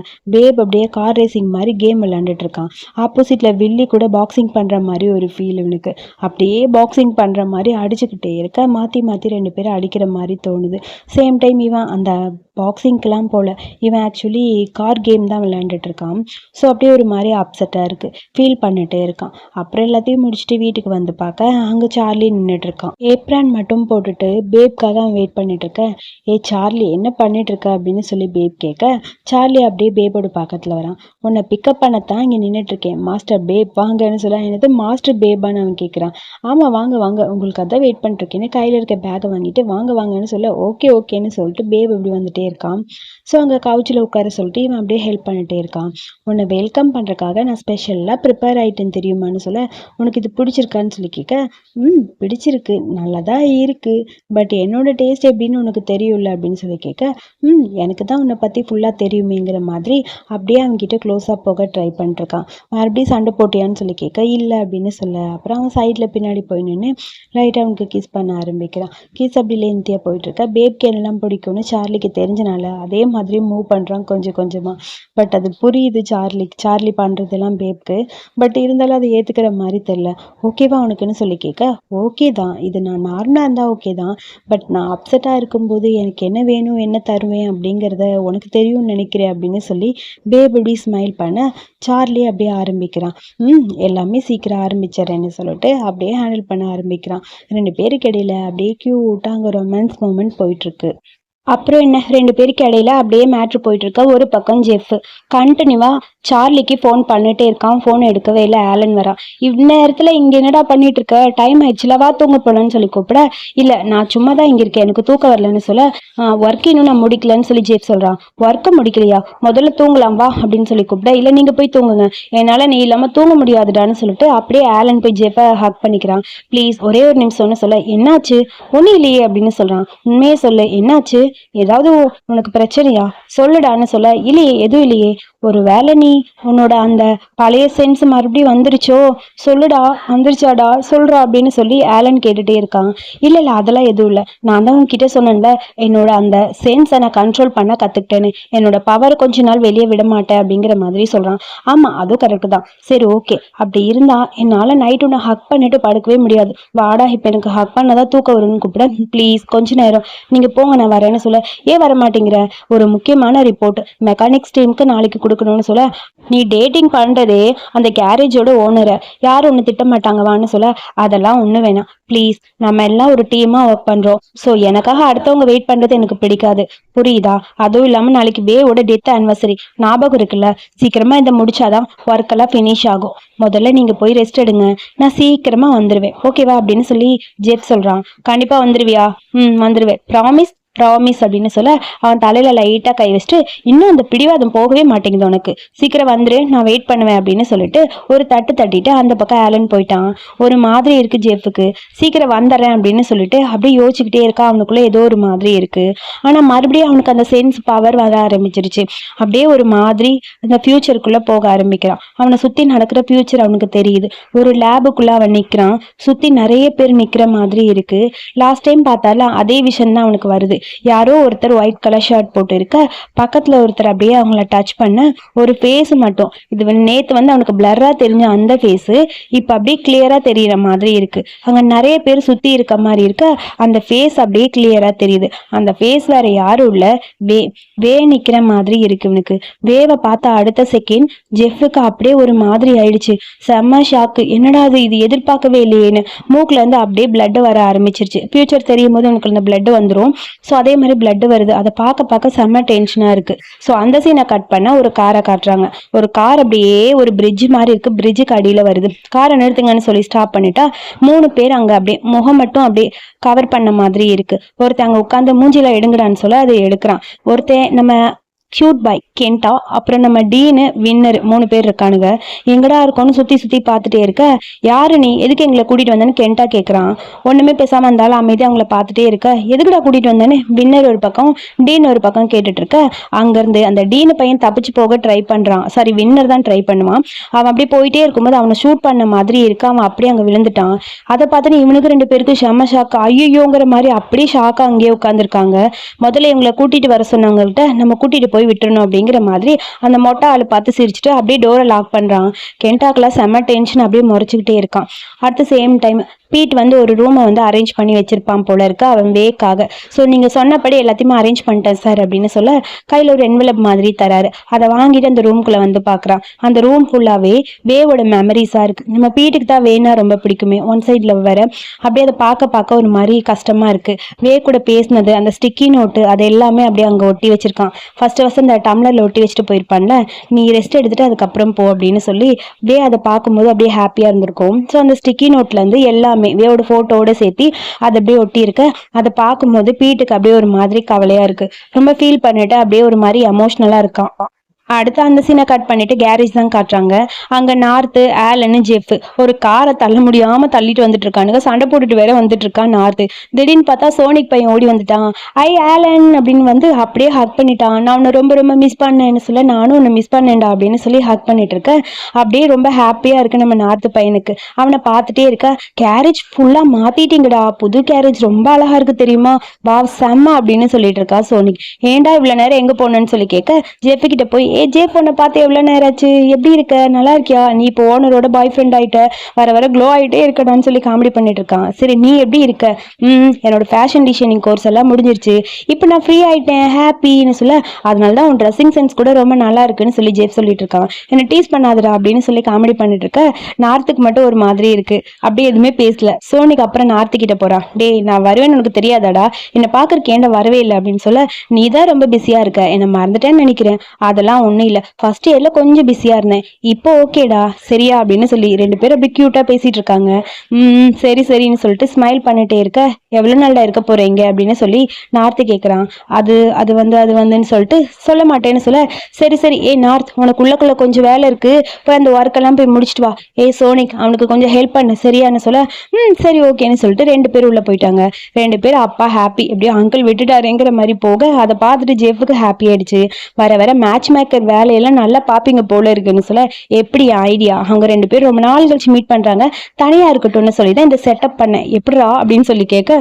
அப்படியே கார் ரேசிங் மாதிரி கேம் விளையாண்டுட்டு இருக்கான். ஆப்போசிட்டில் வில்லி கூட பாக்ஸிங் பண்ணுற மாதிரி ஒரு ஃபீல் இவனுக்கு. அப்படியே பாக்ஸிங் பண்ணுற மாதிரி அடிச்சுக்கிட்டே இருக்க, மாற்றி 2 பேரும் அடிக்கிற மாதிரி தோணுது. சேம் டைம் இவன் அந்த பாக்ஸிங்க்கெலாம் போகல. இவன் ஆக்சுவலி கார் கேம் தான் விளையாண்டுட்டு இருக்கான். ஸோ அப்படியே ஒரு மாதிரி அப்செட்டாக இருக்குது, ஃபீல் பண்ணிட்டே இருக்கான். அப்புறம் எல்லாத்தையும் முடிச்சுட்டு வீட்டுக்கு வந்து பார்க்க அங்கே சார்லி நின்றுட்டு இருக்கான். ஏப்ரான் மட்டும் போட்டுட்டு பேப்காக அவன் வெயிட் பண்ணிட்டு இருக்கேன். ஏ சார்லி என்ன பண்ணிட்டு இருக்க அப்படின்னு சொல்லி பேப் கேட்க, சார்லி அப்படியே பேபோட பக்கத்தில் வரான். உன்னை பிக்கப் பண்ணத்தான் இங்கே நின்றுட்டு இருக்கேன், மாஸ்டர் பேப் வாங்கன்னு சொல்ல. என்னது மாஸ்டர் பேபான்னு அவன் கேட்குறான். ஆமாம் வாங்க வாங்க, உங்களுக்கு அதான் வெயிட் பண்ணிருக்கேன்னு கையில் இருக்க பேக்கை வாங்கிட்டு வாங்க வாங்கன்னு சொல்ல, ஓகே ஓகேன்னு சொல்லிட்டு பேப் இப்படி வந்துட்டே இருக்கான். ஸோ அங்கே கவுச்சில் உட்கார சொல்லிட்டு இவன் அப்படியே ஹெல்ப் பண்ணிட்டே இருக்கான். உன்னை வெல்கம் பண்ணுறக்காக நான் ஸ்பெஷலாக ப்ரிப்பேர் ஆகிட்டேன்னு தெரியுமான்னு சொல்ல, உனக்கு இது பிடிச்சிருக்கான்னு சொல்லி கேட்க, பிடிச்சிருக்கு, நல்லா தான் இருக்குது, பட் என்னோட டேஸ்ட் எப்படின்னு உனக்கு தெரியும்ல அப்படின்னு சொல்லி கேட்க, எனக்கு தான் உன்னை பற்றி ஃபுல்லாக தெரியுமேங்கிற மாதிரி அப்படியே அவன்கிட்ட க்ளோஸாக போக ட்ரை பண்ணிருக்கான். மறுபடியும் சண்டை போட்டியான்னு சொல்லி கேட்க, இல்லை அப்படின்னு சொல்ல. அப்புறம் அவன் சைடில் பின்னாடி போய் நின்று லைட்டாக அவனுக்கு கிஸ் பண்ண ஆரம்பிக்கிறான். கிஸ் அப்படி லென்த்தியாக போயிட்டுருக்கா. பேப்க்கு என்னெல்லாம் பிடிக்கும்னு சார்லிக்கு தெரிஞ்சனால அதே மாதிரி மூவ் பண்ணுறான் கொஞ்சம் கொஞ்சமாக. பட் அது புரியுது சார்லி பண்ணுறதெல்லாம் பேப்க்கு. பட் இருந்தாலும் அதை ஏற்றுக்கிற மாதிரி தெரில. ஓகேவா உனக்குன்னு சொல்லி கேட்க, ஓகே தான், இது நான் நார்மலாக இருந்தால் ஓகே தான், பட் நான் அப்செட்டாக இருக்கும்போது எனக்கு என்ன வேணும் என்ன தருவேன் அப்படிங்கிறத உனக்கு தெரியும்னு நினைக்கிறேன் அப்படின்னு சொல்லி பேப் இப்படி ஸ்மைல் பண்ண சார்லி அப்படியே ஆரம்பிக்கிறான். எல்லாமே சீக்கிரம் ஆரம்பிச்சிடறேன்னு சொல்லிட்டு அப்படியே ஹேண்டில் பண்ண ஆரம்பிக்கிறான். 2 பேருக்கு இடையில அப்படியே க்யூட்டாக அங்கே ரொமான்ஸ் மூமெண்ட் போயிட்டுருக்கு. அப்புறம் என்ன, 2 பேருக்கு இடையில அப்படியே மேட்ரு போயிட்டு இருக்க. ஒரு பக்கம் ஜெஃப் கண்டினியூவா சார்லிக்கு ஃபோன் பண்ணிட்டே இருக்கான். ஃபோன் எடுக்கவே இல்லை. ஆலன் வரான். இந்நேரத்துல இங்க என்னடா பண்ணிட்டு இருக்க, டைம் ஆயிடுச்சுல, வா தூங்க போலான்னு சொல்லி கூப்பிட, இல்ல நான் சும்மா தான் இங்க இருக்கேன், எனக்கு தூக்கம் வரலன்னு சொல்ல, ஒர்க் இன்னும் நான் முடிக்கலன்னு சொல்லி ஜெஃப் சொல்றான். ஒர்க்கை முடிக்கலையா, முதல்ல தூங்கலாம் வா அப்படின்னு சொல்லி கூப்பிட, இல்ல நீங்க போய் தூங்குங்க, என்னால நீ இல்லாம தூங்க முடியாதுடான்னு சொல்லிட்டு அப்படியே ஆலன் போய் ஜெஃபை ஹக் பண்ணிக்கிறான். ப்ளீஸ் ஒரே ஒரு நிமிஷம்னு சொல்ல, என்னாச்சு, ஒன்னும் இல்லையே அப்படின்னு சொல்றான். உண்மையே சொல்லு, என்னாச்சு, ஏதாவது உனக்கு பிரச்சனையா சொல்லுடான்னு சொல்ல, இல்லையே எதுவும் இல்லையே, ஒரு வேலை நீ உன்னோட அந்த பழைய சென்ஸ் மறுபடியும் வந்துருச்சோ, சொல்லுடா வந்துருச்சாடா சொல்றா அப்படின்னு சொல்லி ஆலன் கேட்டுட்டே இருக்கான். இல்ல அதெல்லாம் எதுவும் இல்லை, நான் தான் உன்கிட்ட சொன்னேன்ல என்னோட அந்த சென்ஸை நான் கண்ட்ரோல் பண்ண கத்துக்கிட்டேன்னு, என்னோட பவர் கொஞ்ச நாள் வெளியே விட மாட்டேன் அப்படிங்கிற மாதிரி சொல்றான். ஆமா அதுவும் கரெக்டு தான், சரி ஓகே, அப்படி இருந்தா என்னால நைட் உன்னை ஹக் பண்ணிட்டு படுக்கவே முடியாது, வாடா இப்ப எனக்கு ஹக் பண்ணதான் தூக்கம் வரும்னு கூப்பிட, ப்ளீஸ் கொஞ்ச நேரம் நீங்க போங்க நான் வரேன்னு சொல்ல, ஏன் வர மாட்டேங்கிற, ஒரு முக்கியமான ரிப்போர்ட் மெக்கானிக்ஸ் டீமுக்கு நாளைக்கு கொடுக்கணும்னு சொல்ல, நீ டேட்டிங் பண்றதே அந்த கேரேஜோட ஓனரை, யாரும் ஒன்று திட்ட மாட்டாங்கவான்னு சொல்ல, அதெல்லாம் ஒண்ணு வேணாம் ப்ளீஸ், நம்ம எல்லாம் ஒரு டீமா ஒர்க் பண்றோம், ஸோ எனக்காக அடுத்தவங்க வெயிட் பண்றது எனக்கு பிடிக்காது, புரியுதா, அதுவும் இல்லாம நாளைக்கு வேவோட டெத் ஆனிவர்சரி ஞாபகம் இருக்குல்ல, சீக்கிரமா இதை முடிச்சாதான் ஒர்க் எல்லாம் ஃபினிஷ் ஆகும், முதல்ல நீங்க போய் ரெஸ்ட் எடுங்க, நான் சீக்கிரமா வந்துருவேன் ஓகேவா அப்படின்னு சொல்லி ஜெஃப் சொல்றான். கண்டிப்பா வந்துருவியா, வந்துருவேன், ப்ராமிஸ் ப்ராமிஸ் அப்படின்னு சொல்ல, அவன் தலையில லைட்டா கை வச்சுட்டு, இன்னும் அந்த பிடிவாதம் போகவே மாட்டேங்குது உனக்கு, சீக்கிரம் வந்துரு நான் வெயிட் பண்ணுவேன் அப்படின்னு சொல்லிட்டு ஒரு தட்டு தட்டிட்டு அந்த பக்கம் ஆலன் போயிட்டான். ஒரு மாதிரி இருக்கு ஜெஃபுக்கு, சீக்கிரம் வந்துடுறேன் அப்படின்னு சொல்லிட்டு அப்படியே யோசிச்சுக்கிட்டே இருக்கா. அவனுக்குள்ள ஏதோ ஒரு மாதிரி இருக்கு. ஆனா மறுபடியும் அவனுக்கு அந்த சென்ஸ் பவர் வர ஆரம்பிச்சிருச்சு. அப்படியே ஒரு மாதிரி அந்த ஃபியூச்சருக்குள்ள போக ஆரம்பிக்கிறான். அவனை சுத்தி நடக்கிற ஃபியூச்சர் அவனுக்கு தெரியுது. ஒரு லேபுக்குள்ள அவன் நிக்கிறான். சுத்தி நிறைய பேர் நிக்கிற மாதிரி இருக்கு. லாஸ்ட் டைம் பார்த்தாலும் அதே விஷயம் தான் அவனுக்கு வருது. யாரோ ஒருத்தர் ஒயிட் கலர் ஷர்ட் போட்டு இருக்க, பக்கத்துல ஒருத்தர் அப்படியே அவங்கள டச் பண்ண, ஒரு ஃபேஸ் மட்டும், இது நேத்து அவனுக்கு பிளர்ரா தெரிஞ்ச அந்த ஃபேஸ் இப்ப அப்படியே கிளியரா தெரியற மாதிரி இருக்கு. அங்க நிறைய பேர் சுத்தி இருக்க மாதிரி இருக்க, அந்த ஃபேஸ் அப்படியே கிளியரா தெரியுது. அந்த ஃபேஸ் வேற யாரும் இல்ல, வே நிக்கிற மாதிரி இருக்கு. இவனுக்கு வேவை பார்த்த அடுத்த செகண்ட் ஜெஃபுக்கு அப்படியே ஒரு மாதிரி ஆயிடுச்சு. செம்ம ஷாக்கு, என்னடா இது எதிர்பார்க்கவே இல்லையேன்னு. மூக்குல இருந்து அப்படியே பிளட் வர ஆரம்பிச்சிருச்சு. ஃபியூச்சர் தெரியும் போது உனக்கு அந்த பிளட் வந்துடும். ஸோ அதே மாதிரி பிளட் வருது. அதை பார்க்க செம்ம டென்ஷனாக இருக்கு. ஸோ அந்த சீனை கட் பண்ண ஒரு காரை காட்டுறாங்க. ஒரு கார் அப்படியே ஒரு பிரிட்ஜ் மாதிரி இருக்கு, பிரிட்ஜுக்கு அடியில் வருது. காரை நிறுத்துங்கன்னு சொல்லி ஸ்டாப் பண்ணிட்டா 3 பேர் அங்கே அப்படியே முகம் மட்டும் அப்படியே கவர் பண்ண மாதிரி இருக்கு. ஒருத்தன் அங்கே உட்காந்து மூஞ்சில எடுங்கடான்னு சொல்ல அதை எடுக்கிறான். ஒருத்தன் நம்ம கியூட் பாய் கென்டா, அப்புறம் நம்ம டீனு வின்னர் 3 பேர் இருக்கானுங்க. எங்கடா இருக்கோன்னு சுத்தி பார்த்துட்டே இருக்க, யாரு நீ, எதுக்கு எங்களை கூட்டிட்டு வந்தேன்னு கென்டா கேட்குறான். ஒண்ணுமே பேசாம இருந்தாலும் அமைதி அவங்கள பார்த்துட்டே இருக்க, எதுக்குடா கூட்டிட்டு வந்தேன்னு வின்னர் ஒரு பக்கம் டீன் ஒரு பக்கம் கேட்டுட்டு இருக்க. அங்கிருந்து அந்த டீனு பையன் தப்பிச்சு போக ட்ரை பண்றான். சாரி வின்னர் தான் ட்ரை பண்ணுவான். அவன் அப்படியே போயிட்டே இருக்கும்போது அவனை ஷூட் பண்ண மாதிரி இருக்கு. அவன் அப்படியே அங்கே விழுந்துட்டான். அதை பார்த்துட்டு இவனுக்கு 2 பேருக்கு செம்ம ஷாக்கு, ஐயோங்கிற மாதிரி அப்படியே ஷாக்கா அங்கேயே உட்காந்துருக்காங்க. முதல்ல இவங்களை கூட்டிட்டு வர சொன்னவங்கள்ட்ட நம்ம கூட்டிட்டு போய் விட்டுறணும் அப்படிங்கிற மாதிரி அந்த மொட்டை ஆள் பார்த்து சிரிச்சுட்டு அப்படியே டோரை லாக் பண்றான். கென்டாக்கெல்லாம் செம்ம டென்ஷன் அப்படியே முறைச்சிக்கிட்டே இருக்கான். At the same time Beat வந்து ஒரு ரூமை வந்து அரேஞ்ச் பண்ணி வச்சிருப்பான் போல இருக்கு அவன் வேக்காக. ஸோ நீங்க சொன்னபடி எல்லாத்தையுமே அரேஞ்ச் பண்ணிட்டேன் சார் அப்படின்னு சொல்ல கையில் ஒரு என்வலப் மாதிரி தராரு. அதை வாங்கிட்டு அந்த ரூம்குள்ள வந்து பார்க்குறான். அந்த ரூம் ஃபுல்லாவே வேவோட மெமரிஸா இருக்கு. நம்ம பீட்டுக்கு தான் வேனா ரொம்ப பிடிக்குமே, ஒன் சைட்ல வர அப்படியே அதை பார்க்க பார்க்க ஒரு மாதிரி கஷ்டமா இருக்கு. வே கூட பேசினது அந்த ஸ்டிக்கி நோட்டு அது எல்லாமே அப்படியே அங்கே ஒட்டி வச்சிருக்கான். ஃபர்ஸ்ட் அந்த டம்ளர்ல ஒட்டி வச்சுட்டு போயிருப்பான்ல, நீ ரெஸ்ட் எடுத்துட்டு அதுக்கப்புறம் போ அப்படின்னு சொல்லி வே அதை பார்க்கும்போது அப்படியே ஹாப்பியா இருந்திருக்கும். ஸோ அந்த ஸ்டிக்கி நோட்ல இருந்து எல்லாமே வேவோட போட்டோட சேர்த்து அதை அப்படியே ஒட்டி இருக்க அதை பார்க்கும்போது பீட்டுக்கு அப்படியே ஒரு மாதிரி கவலையா இருக்கு. ரொம்ப ஃபீல் பண்ணிட்டு அப்படியே ஒரு மாதிரி எமோஷனலா இருக்கான். அடுத்து அந்த சீனை கட் பண்ணிட்டு கேரேஜ் தான் காட்டுறாங்க. அங்க நார்த்து, ஆலன், ஜெஃப் ஒரு காரை தள்ள முடியாம தள்ளிட்டு வந்துட்டு இருக்கானுங்க. சண்டை போட்டுட்டு வேற வந்துட்டு இருக்கான் நார்த்து. திடீர்னு பார்த்தா சோனிக் பையன் ஓடி வந்துட்டான். ஐ ஆலன் அப்படின்னு வந்து அப்படியே ஹக் பண்ணிட்டான். நான் உன்னை ரொம்ப ரொம்ப மிஸ் பண்ணேன்னு சொல்ல, நானும் உன்னை மிஸ் பண்ணேன்டா அப்படின்னு சொல்லி ஹக் பண்ணிட்டு இருக்கேன். அப்படியே ரொம்ப ஹாப்பியா இருக்கு நம்ம நார்த்து பையனுக்கு. அவனை பார்த்துட்டே இருக்க, கேரேஜ் ஃபுல்லா மாத்திட்டீங்கடா, புது கேரேஜ் ரொம்ப அழகா இருக்கு தெரியுமா, வா செம்ம அப்படின்னு சொல்லிட்டு இருக்கா சோனிக். ஏன்டா இவ்வளவு நேரம் எங்க போனேன்னு சொல்லி கேட்க, ஜெஃப் கிட்ட போய் ஜே பொண்ணை பார்த்து எவ்வளோ நேரம் ஆச்சு, எப்படி இருக்க, நல்லா இருக்கியா, நீ இப்போ ஓனரோட பாய் ஃப்ரெண்ட் ஆயிட்ட, வர வர க்ளோ ஆகிட்டே இருக்கடான்னு சொல்லி காமெடி பண்ணிட்டு இருக்கான். சரி நீ எப்படி இருக்க? என்னோட ஃபேஷன் டிசைனிங் கோர்ஸ் எல்லாம் முடிஞ்சிருச்சு, இப்போ நான் ஃப்ரீ ஆயிட்டேன், ஹாப்பின்னு சொல்ல, அதனால தான் உன் ட்ரெஸ்ஸிங் சென்ஸ் கூட ரொம்ப நல்லா இருக்குன்னு சொல்லி ஜேப் சொல்லிட்டு இருக்கான். என்னை டீஸ் பண்ணாதடா அப்படின்னு சொல்லி காமெடி பண்ணிட்டு இருக்க. நார்த்துக்கு மட்டும் ஒரு மாதிரி இருக்கு, அப்படியே எதுவுமே பேசல. சோனிக்கு அப்புறம் நார்த்து கிட்ட போறான். டே நான் வருவேன்னு உனக்கு தெரியாதாடா, என்னை பார்க்கறக்கு ஏன்டா வரவே இல்லை அப்படின்னு சொல்ல, நீ தான் ரொம்ப பிஸியா இருக்க, என்னை மறந்துட்டேன்னு நினைக்கிறேன். அதெல்லாம் ஒன்றும் இல்லை, ஃபர்ஸ்ட் இயர்ல கொஞ்சம் பிஸியா இருந்தேன், இப்போ ஓகேடா சரியா அப்படின்னு சொல்லி ரெண்டு பேரும் அப்படி கியூட்டா பேசிட்டு இருக்காங்க. சரி சரின்னு சொல்லிட்டு ஸ்மைல் பண்ணிட்டே இருக்க, எவ்வளவு நாளா இருக்க போறீங்க அப்படின்னு சொல்லி நார்த்து கேட்குறான். அது வந்துன்னு சொல்லிட்டு சொல்ல மாட்டேன்னு சொல்ல, சரி சரி நார்த் உனக்குள்ளக்குள்ள கொஞ்சம் வேலை இருக்கு, போய் அந்த ஒர்க் எல்லாம் போய் முடிச்சுட்டு வா. சோனிக் அவனுக்கு கொஞ்சம் ஹெல்ப் பண்ணு சரியான்னு சொல்ல, சரி ஓகேன்னு சொல்லிட்டு ரெண்டு பேரும் உள்ள போயிட்டாங்க. ரெண்டு பேரும் அப்பா ஹாப்பி, எப்படியோ அங்கிள் விட்டுட்டாருங்கிற மாதிரி போக அதை பார்த்துட்டு ஜெஃப்க்கு ஹாப்பி ஆயிடுச்சு. வர வர மேட்ச் மேக்கர் வேலையெல்லாம் நல்லா பாப்பீங்க போல இருக்குன்னு சொல்ல, எப்படி ஐடியா, அவங்க ரெண்டு பேரும் ரொம்ப நாள் கழிச்சு மீட் பண்றாங்க, தனியா இருக்கட்டும்னு சொல்லி தான் இந்த செட்டப் பண்ணேன், எப்படிரா அப்படின்னு சொல்லி கேட்க,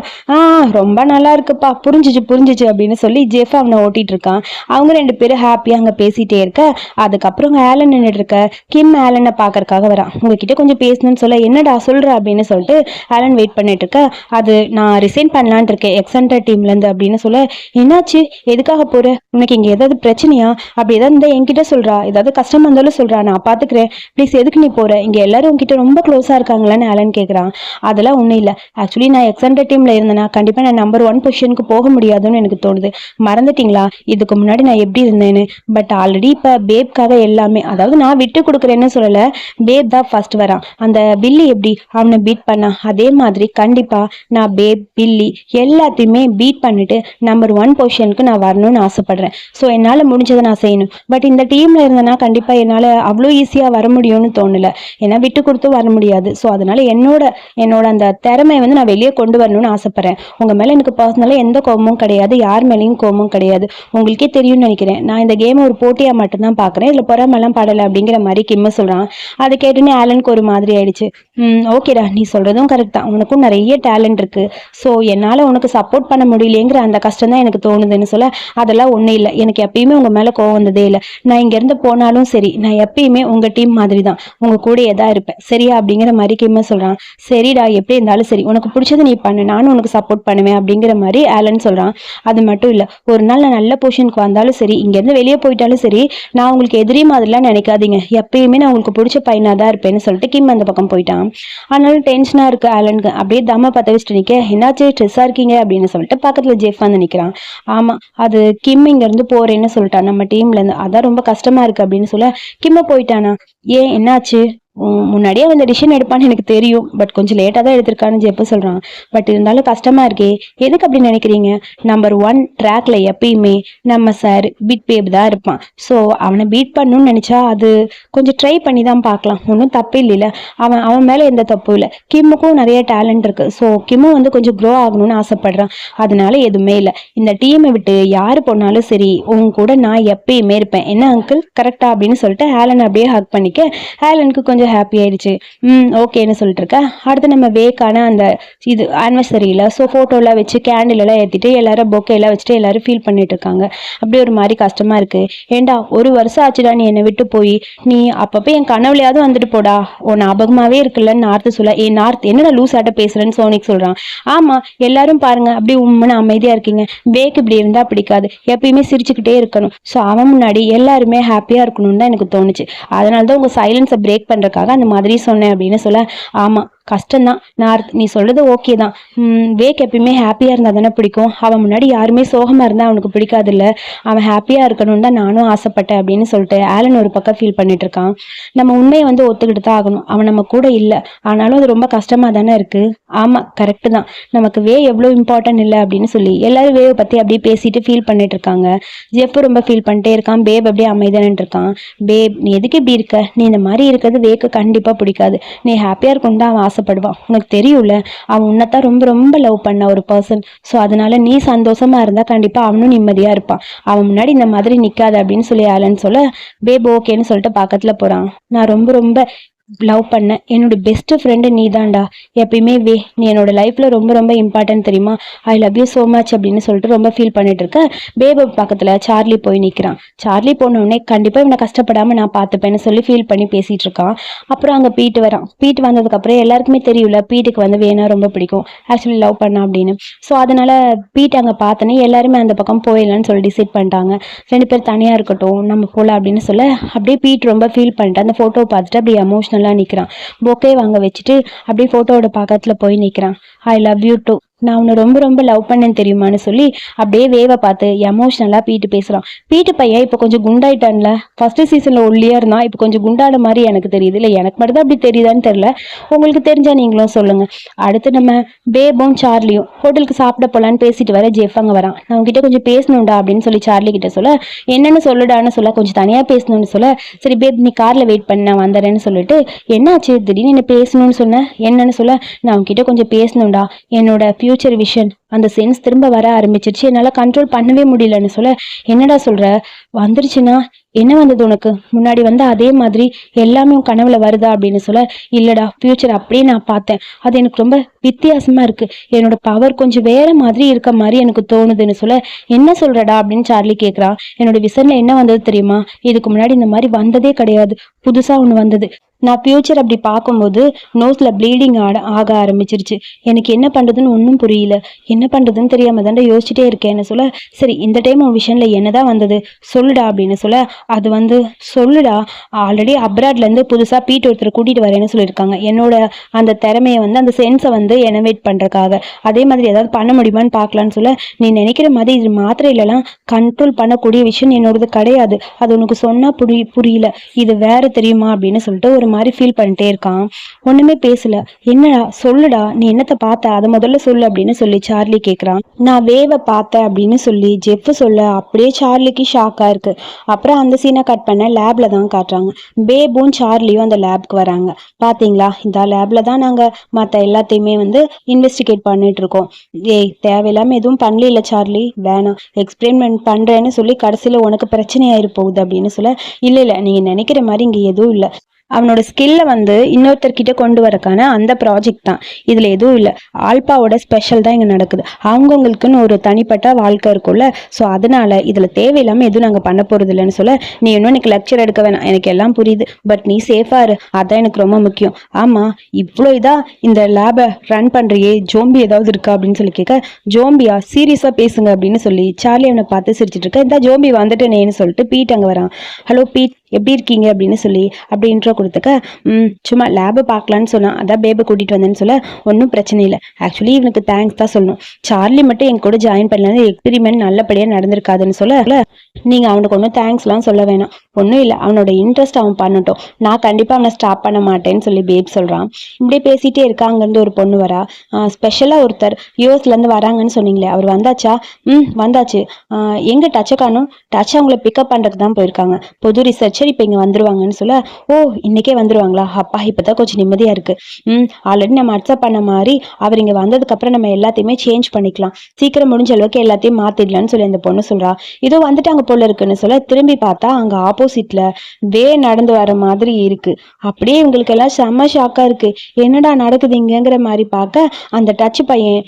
ரொம்ப நல்லா இருக்குப்பா, புரிஞ்சிச்சு அப்படின்னு சொல்லி ஜெஃப் அவனை ஓட்டிட்டு இருக்கான். அவங்க ரெண்டு பேரும் ஹாப்பியா அங்க பேசிட்டே இருக்க, அதுக்கப்புறம் ஆலன் நின்றுட்டு இருக்க. கிம் ஆலனை பாக்கறதுக்காக வரான். உங்ககிட்ட கொஞ்சம் பேசணும்னு சொல்ல, என்னடா சொல்ற அப்படின்னு சொல்லிட்டு ஆலன் வெயிட் பண்ணிட்டு இருக்க. அது நான் ரிசைன் பண்ணலான் இருக்கேன் எக்ஸென்டர் டீம்ல இருந்து அப்படின்னு சொல்ல, என்னாச்சு, எதுக்காக போற, உனக்கு இங்க ஏதாவது பிரச்சனையா, அப்படி ஏதாவது இருந்தா என்கிட்ட சொல்றா, ஏதாவது கஷ்டமா இருந்தாலும் சொல்றா, நான் பாத்துக்கிறேன், ப்ளீஸ் எதுக்கு நீ போற, இங்க எல்லாரும் உங்ககிட்ட ரொம்ப க்ளோஸா இருக்காங்களான்னு ஆலன் கேட்கறான். அதெல்லாம் ஒண்ணும் இல்ல, ஆக்சுவலி நான் எக்ஸென்டர் டீம்ல இருந்தேன்னா கண்டிப்பா நான் நம்பர் 1 பொசிஷனுக்கு போக முடியாதுன்னு எனக்கு தோணுது. மறந்துட்டீங்களா இதுக்கு முன்னாடி நான் எப்படி இருந்தேன்னு, பட் ஆல்ரெடி இப்ப பேப்காக எல்லாமே, அதாவது நான் விட்டு கொடுக்குறேன்னு சொல்லல, பேப் தான் ஃபர்ஸ்ட் வரான். அந்த பில்லி எப்படி அவனை பீட் பண்ணா, அதே மாதிரி கண்டிப்பா நான் பேப் பில்லி எல்லாத்தையுமே பீட் பண்ணிட்டு நம்பர் 1 பொசிஷனுக்கு நான் வரணும்னு ஆசைப்படுறேன். ஸோ என்னால முடிஞ்சதை நான் செய்யணும். பட் இந்த டீம்ல இருந்தேன்னா கண்டிப்பா என்னால அவ்வளோ ஈஸியா வர முடியும்னு தோணல, ஏன்னா விட்டு கொடுத்து வர முடியாது. ஸோ அதனால என்னோட அந்த திறமையை வந்து நான் வெளியே கொண்டு வரணும்னு ஆசைப்படுறேன். உங்க மேல எனக்கு பர்சனலா எந்த கோபமும் கிடையாது, யார் மேலேயும் கோபமும் கிடையாது. உங்களுக்கே தெரியும்னு நினைக்கிறேன், நான் இந்த கேம் ஒரு போட்டியா மட்டும்தான் பாக்குறேன், இதுல பொறாமெல்லாம் படலை அப்படிங்கிற மாதிரி கிம்ம சொல்றான். அதை கேட்டுன்னு ஆலனுக்கு ஒரு மாதிரி ஆயிடுச்சு. ஓகேடா நீ சொல்றதும் கரெக்ட் தான், உனக்கும் நிறைய டேலண்ட் இருக்கு, ஸோ என்னால உனக்கு சப்போர்ட் பண்ண முடியலங்கிற அந்த கஷ்டம் தான் எனக்கு தோணுதுன்னு சொல்ல, அதெல்லாம் ஒன்றும் இல்லை, எனக்கு எப்பயுமே உங்க மேல கோவம் வந்ததே இல்லை, நான் இங்க இருந்து போனாலும் சரி நான் எப்பயுமே உங்க டீம் மாதிரி தான் உங்க கூடயே தான் இருப்பேன் சரியா அப்படிங்கிற மாதிரி கிம்ம சொல்றான். சரிடா எப்படி இருந்தாலும் சரி உனக்கு பிடிச்சது நீ பண்ணு, நானும் உனக்கு சப்போர்ட் பண்ணுவேன் அப்படிங்கிற மாதிரி ஆலன் சொல்றான். அது மட்டும் இல்ல, ஒரு நாள் நான் நல்ல பொசிஷனுக்கு வந்தாலும் சரி இங்க இருந்து வெளியே போயிட்டாலும் சரி நான் உங்களுக்கு எதிரி மாதிரிலாம் நினைக்காதீங்க, எப்பயுமே நான் உங்களுக்கு பிடிச்ச பையனா தான் இருப்பேன்னு சொல்லிட்டு கிம் அந்த பக்கம் போயிட்டான். அதனால டென்ஷனா இருக்கு ஆலனுக்கு. அப்படியே தம்ம பத்த வச்சுட்டு நிக்க, என்னாச்சு ஸ்ட்ரெஸ்ஸா இருக்கீங்க அப்படின்னு சொல்லிட்டு பக்கத்துல ஜெஃப் வந்து நிக்கிறான். ஆமா அது கிம் இங்க இருந்து போறேன்னு சொல்லிட்டான் நம்ம டீம்ல இருந்து, அதான் ரொம்ப கஷ்டமா இருக்கு அப்படின்னு சொல்ல, கிம்ம போயிட்டானா, ஏன் என்னாச்சு, முன்னாடியே அந்த டிசிஷன் எடுப்பான்னு எனக்கு தெரியும், பட் கொஞ்சம் லேட்டாக தான் எடுத்திருக்கான்னு ஜெஃப் சொல்கிறான். பட் இருந்தாலும் கஷ்டமா இருக்கே, எதுக்கு அப்படி நினைக்கிறீங்க, நம்பர் 1 ட்ராக்ல எப்பயுமே நம்ம சார் பீட் பேப் தான் இருப்பான். ஸோ அவனை பீட் பண்ணணும்னு நினச்சா அது கொஞ்சம் ட்ரை பண்ணி தான் பார்க்கலாம், ஒன்றும் தப்பு இல்லைல்ல, அவன் மேலே எந்த தப்பும் இல்லை. கிம்முக்கும் நிறைய டேலண்ட் இருக்கு, ஸோ கிம்மும் வந்து கொஞ்சம் க்ரோ ஆகணும்னு ஆசைப்படுறான், அதனால எதுவுமே இல்லை. இந்த டீமை விட்டு யாரு போனாலும் சரி உங்க கூட நான் எப்பயுமே இருப்பேன், என்ன அங்கிள் கரெக்டா அப்படின்னு சொல்லிட்டு ஆலன் அப்படியே ஹக் பண்ணிக்க, ஆலனுக்கு கொஞ்சம் ஹாப்பி ஆயிடுச்சு. ஓகேன்னு சொல்லிட்டு இருக்க. அடுத்து நம்ம வேக்கான அந்த இது ஆனிவர்சரியில் ஸோ ஃபோட்டோலாம் வச்சு கேண்டில் எல்லாம் ஏற்றிட்டு எல்லாரும் பொக்கே எல்லாம் வச்சுட்டு எல்லாரும் ஃபீல் பண்ணிட்டு இருக்காங்க. அப்படி ஒரு மாதிரி கஷ்டமா இருக்கு. ஏண்டா 1 வருஷம் ஆச்சுடா நீ என்னை விட்டு போய், நீ அப்பப்போ என் கனவுலையாவது வந்துட்டு போடா, உன் ஞாபகமாவே இருக்குல்லன்னு நார்த்து சொல்ல, நார்த் என்னடா லூஸ் ஆட்ட பேசுறேன்னு சோனிக் சொல்றான். ஆமா எல்லாரும் பாருங்க அப்படி உண்மைன்னு அமைதியா இருக்கீங்க, வேக்கு இப்படி இருந்தா பிடிக்காது, எப்பயுமே சிரிச்சுக்கிட்டே இருக்கணும், ஸோ அவன் முன்னாடி எல்லாருமே ஹாப்பியா இருக்கணும்னு தான் எனக்கு தோணுச்சு, அதனாலதான் உங்க சைலன்ஸை பிரேக் பண்றதுக்காக அந்த மாதிரி சொன்னேன் அப்படின்னு சொல்ல. ஆமா கஷ்டம்தான் நார்த், நீ சொல்றது ஓகே தான். வேக் எப்பயுமே ஹாப்பியா இருந்தா தானே பிடிக்கும், அவன் முன்னாடி யாருமே சோகமா இருந்தா அவனுக்கு பிடிக்காது இல்ல, அவன் ஹாப்பியா இருக்கணும்னு தான் நானும் ஆசைப்பட்டேன் அப்படின்னு சொல்லிட்டு ஆலன் ஒரு பக்கம் ஃபீல் பண்ணிட்டு இருக்கான். நம்ம உண்மையை வந்து ஒத்துக்கிட்டு தான் ஆகணும், அவன் நம்ம கூட இல்லை, ஆனாலும் அது ரொம்ப கஷ்டமா தானே இருக்கு. ஆமா கரெக்டு தான், நமக்கு வே எவ்வளோ இம்பார்ட்டன்ட் இல்லை அப்படின்னு சொல்லி எல்லாரும் வேவை பத்தி அப்படியே பேசிட்டு ஃபீல் பண்ணிட்டு இருக்காங்க. ஜெஃப் ரொம்ப ஃபீல் பண்ணிட்டே இருக்கான், பேப் அப்படியே அமைதியானு இருக்கான். பேப் நீ எதுக்கு இப்படி இருக்க, நீ இந்த மாதிரி இருக்கிறது வேக்கு கண்டிப்பா பிடிக்காது, நீ ஹாப்பியா இருக்கணும் தான் அவன் ஆசைப்படுவான், உனக்கு தெரியும்ல, அவன் உன்னைத்தான் ரொம்ப ரொம்ப லவ் பண்ண ஒரு பர்சன், ஸோ அதனால நீ சந்தோஷமா இருந்தா கண்டிப்பா அவனும் நிம்மதியா இருப்பான், அவன் முன்னாடி இந்த மாதிரி நிக்காது அப்படின்னு சொல்லி ஆலன் சொல்ல, பேப் ஓகேன்னு சொல்லிட்டு பக்கத்துல போறான். நான் ரொம்ப ரொம்ப லவ் பண்ண என்னோட பெஸ்ட் ஃப்ரெண்டு நீ தான்டா, எப்பயுமே வே நீ என்னோட லைஃப்ல ரொம்ப ரொம்ப இம்பார்ட்டன்ட் தெரியுமா, I love you so much அப்படின்னு சொல்லிட்டு ரொம்ப ஃபீல் பண்ணிட்டு இருக்க. பேபு பக்கத்துல சார்லி போய் நிற்கிறான். சார்லி போனோடனே கண்டிப்பா இவனை கஷ்டப்படாம நான் பார்த்துப்பேன்னு சொல்லி ஃபீல் பண்ணி பேசிட்டு இருக்கான். அப்புறம் அங்கே பீட்டு வரான். பீட்டு வந்ததுக்கு அப்புறம் எல்லாருக்குமே தெரியும்ல பீட்டுக்கு வந்து வேணா ரொம்ப பிடிக்கும், ஆக்சுவலி லவ் பண்ணா அப்படின்னு. ஸோ அதனால பீட் அங்கே பார்த்தோன்னே எல்லாருமே அந்த பக்கம் போயிடலான்னு சொல்லி டிசைட் பண்ணிட்டாங்க. 2 பேர் தனியா இருக்கட்டும் நம்ம போல அப்படின்னு சொல்ல, அப்படியே பீட் ரொம்ப ஃபீல் பண்ணிட்டு அந்த போட்டோவை பார்த்துட்டு அப்படியே எமோஷனல் நிக்கிறான். பொக்கே வாங்க வச்சுட்டு அப்படியே போட்டோவோட பக்கத்துல போய் நிக்கிறான். ஐ லவ் யூ டூ, நான் உன்னை ரொம்ப ரொம்ப லவ் பண்ணேன்னு தெரியுமான்னு சொல்லி அப்படியே வேவை பார்த்து எமோஷனலா பீட்டு பேசுறான். பீட்டு பையன் இப்போ கொஞ்சம் குண்டாயிட்டான்ல, ஃபர்ஸ்ட் சீசன்ல ஒல்லியா இருந்தான், இப்போ கொஞ்சம் குண்டாட மாதிரி எனக்கு தெரியுது, இல்லை எனக்கு மட்டும் தான் அப்படி தெரியுதான்னு தெரியல, உங்களுக்கு தெரிஞ்சா நீங்களும் சொல்லுங்க. அடுத்து நம்ம பேபும் சார்லியும் ஹோட்டலுக்கு சாப்பிட போலான்னு பேசிட்டு வர ஜெஃப் அங்க வரான். நான் உங்ககிட்ட கொஞ்சம் பேசணும்டா அப்படின்னு சொல்லி சார்லி கிட்ட சொல்ல, என்னன்னு சொல்லுடான்னு சொல்ல, கொஞ்சம் தனியா பேசணும்னு சொல்ல, சரி பேப் நீ கார்ல வெயிட் பண்ண நான் வந்துடுறேன்னு சொல்லிட்டு, என்னாச்சு திடீர்னு என்ன பேசணும்னு சொன்ன என்னன்னு சொல்ல, நான் உங்ககிட்ட கொஞ்சம் பேசணும்டா, என்னோட ஃபியூச்சர் விஷன் அந்த சென்ஸ் திரும்ப வர ஆரம்பிச்சிருச்சு, என்னால் கண்ட்ரோல் பண்ணவே முடியலன்னு சொல்ல, என்னடா சொல்ற, வந்துருச்சுன்னா என்ன வந்தது உனக்கு, முன்னாடி வந்து அதே மாதிரி எல்லாமே உன் கனவுல வருதா அப்படின்னு சொல்ல, இல்லடா ஃபியூச்சர் அப்படியே நான் பார்த்தேன், அது எனக்கு ரொம்ப வித்தியாசமா இருக்கு, என்னோட பவர் கொஞ்சம் வேற மாதிரி இருக்க மாதிரி எனக்கு தோணுதுன்னு சொல்ல, என்ன சொல்றடா அப்படின்னு சார்லி கேட்குறான். என்னோட விசன்ல என்ன வந்தது தெரியுமா, இதுக்கு முன்னாடி இந்த மாதிரி வந்ததே கிடையாது, புதுசா ஒன்று வந்தது, நான் ஃபியூச்சர் அப்படி பார்க்கும்போது நோஸ்ல ப்ளீடிங் ஆக ஆரம்பிச்சிருச்சு, எனக்கு என்ன பண்றதுன்னு ஒன்றும் புரியல, என்ன பண்றதுன்னு தெரியாம தாண்டா யோசிச்சுட்டே இருக்கேன்னு சொல்ல, சரி இந்த டைம் உன் விஷன்ல என்னதான் வந்தது சொல்லுடா அப்படின்னு சொல்ல, அது வந்து சொல்லுடா, ஆல்ரெடி அப்ராட்ல இருந்து புதுசா பீட் ஒருத்தர் கூட்டிட்டு வரேன்னு சொல்லியிருக்காங்க, என்னோட அந்த திறமையை வந்து அந்த சென்ஸை வந்து எனவேட் பண்றதுக்காக, அதே மாதிரி ஏதாவது பண்ண முடியுமான்னு பார்க்கலான்னு சொல்ல, நீ நினைக்கிற மாதிரி இது மாத்திரையிலலாம் கண்ட்ரோல் பண்ணக்கூடிய விஷயம் என்னோடது கிடையாது, அது உனக்கு சொன்னா புரியல, இது வேற தெரியுமா அப்படின்னு சொல்லிட்டு ஒரு மாதிரி ஃபீல் பண்ணிட்டே இருக்கான். ஒண்ணுமே பேசல. என்னடா சொல்லுடா, நீ என்னத்தை பார்த்த அதை முதல்ல சொல்லு அப்படின்னு சொல்லி சார்லி கேட்குறான். நான் வேவை பார்த்தேன் அப்படின்னு சொல்லி ஜெஃப் சொல்ல, அப்படியே சார்லிக்கு ஷாக்கா இருக்கு. அப்புறம் அந்த சீனை கட் பண்ண லேப்ல தான் காட்டுறாங்க. பேபும் சார்லியும் அந்த லேப்க்கு வராங்க. பாத்தீங்களா, இந்த லேப்ல தான் நாங்க மற்ற எல்லாத்தையுமே வந்து இன்வெஸ்டிகேட் பண்ணிட்டு இருக்கோம். ஏய் தேவையில்லாம எதுவும் பண்ணல சார்லி, வேணாம் எக்ஸ்பெரிமெண்ட் பண்றேன்னு சொல்லி கடைசியில உனக்கு பிரச்சனை ஆயிரு போகுது அப்படின்னு சொல்ல, இல்ல நீங்க நினைக்கிற மாதிரி இங்க எதுவும் இல்லை, அவனோட ஸ்கில்லை வந்து இன்னொருத்தர்கிட்ட கொண்டு வரக்கான அந்த ப்ராஜெக்ட் தான், இதில் எதுவும் இல்லை, ஆல்பாவோட ஸ்பெஷல் தான் இங்கே நடக்குது, அவங்கவுங்களுக்குன்னு ஒரு தனிப்பட்ட வாழ்க்கை இருக்கும்ல, ஸோ அதனால இதில் தேவையில்லாமல் எதுவும் நாங்கள் பண்ண போகிறது இல்லைன்னு சொல்ல, நீ இன்னும் எனக்கு லெக்சர் எடுக்க வேணாம், எனக்கு எல்லாம் புரியுது, பட் நீ சேஃபாக இரு, அதான் எனக்கு ரொம்ப முக்கியம். ஆமாம் இவ்வளோ இதாக இந்த லேபை ரன் பண்ணுறியே, ஜோம்பி ஏதாவது இருக்கா அப்படின்னு சொல்லி கேட்க, ஜோம்பியா சீரியஸாக பேசுங்க அப்படின்னு சொல்லி சார்லி அவனை பார்த்து சிரிச்சிட்டு இருக்க. இந்த ஜோம்பி வந்துட்டேனேன்னு சொல்லிட்டு பீட் அங்கே வரான். ஹலோ பீட் எப்படி இருக்கீங்க அப்படின்னு சொல்லி அப்படி இன்ட்ரோ கொடுத்துக்க, சும்மா லேபை பார்க்கலான்னு சொன்னான், அதான் பேபை கூட்டிகிட்டு வந்தேன்னு சொல்ல, ஒன்றும் பிரச்சனை இல்லை, ஆக்சுவலி இவனுக்கு தேங்க்ஸ் தான் சொல்லணும், சார்லி மட்டும் என் கூட ஜாயின் பண்ணலாம், எக்ஸ்பெரிமெண்ட் நல்லபடியாக நடந்திருக்காதுன்னு சொல்ல, நீங்கள் அவனுக்கு ஒன்றும் தேங்க்ஸ்லாம் சொல்ல வேணாம், ஒன்றும் இல்லை அவனோட இன்ட்ரெஸ்ட் அவன் பண்ணட்டும், நான் கண்டிப்பாக அவனை ஸ்டாப் பண்ண மாட்டேன்னு சொல்லி பேப் சொல்கிறான். இப்படியே பேசிகிட்டே இருக்கா. அங்கேருந்து ஒரு பொண்ணு வரா. ஸ்பெஷலாக ஒருத்தர் யூஎஸ்லேருந்து வராங்கன்னு சொன்னீங்களே, அவர் வந்தாச்சா? வந்தாச்சு. எங்கே டச்சை காணும், டச் அவங்கள பிக்கப் பண்ணுறதுக்கு தான் போயிருக்காங்க, புது ரிசர்ச் சரி இப்போ இங்கே வந்துருவாங்கன்னு சொல்ல, ஓ இன்னைக்கே வந்துருவாங்களா, அப்பா இப்போதான் கொஞ்சம் நிம்மதியாக இருக்கு. ஆல்ரெடி நம்ம அக்செப்ட் பண்ண மாதிரி அவர் இங்கே வந்ததுக்கப்புறம் நம்ம எல்லாத்தையுமே சேஞ்ச் பண்ணிக்கலாம், சீக்கிரம் முடிஞ்ச அளவுக்கு எல்லாத்தையும் மாத்திடலான்னு சொல்லி அந்த பொண்ணு சொல்றா. இதோ வந்துட்டாங்க போல இருக்குன்னு சொல்ல, திரும்பி பார்த்தா அங்க ஆப்போசிட்ல நடந்து வர மாதிரி இருக்கு. அப்படியே இவங்களுக்கு எல்லாம் செம்ம ஷாக்கா இருக்கு. என்னடா நடக்குது இங்கங்கிற மாதிரி பார்க்க அந்த டச் பையன்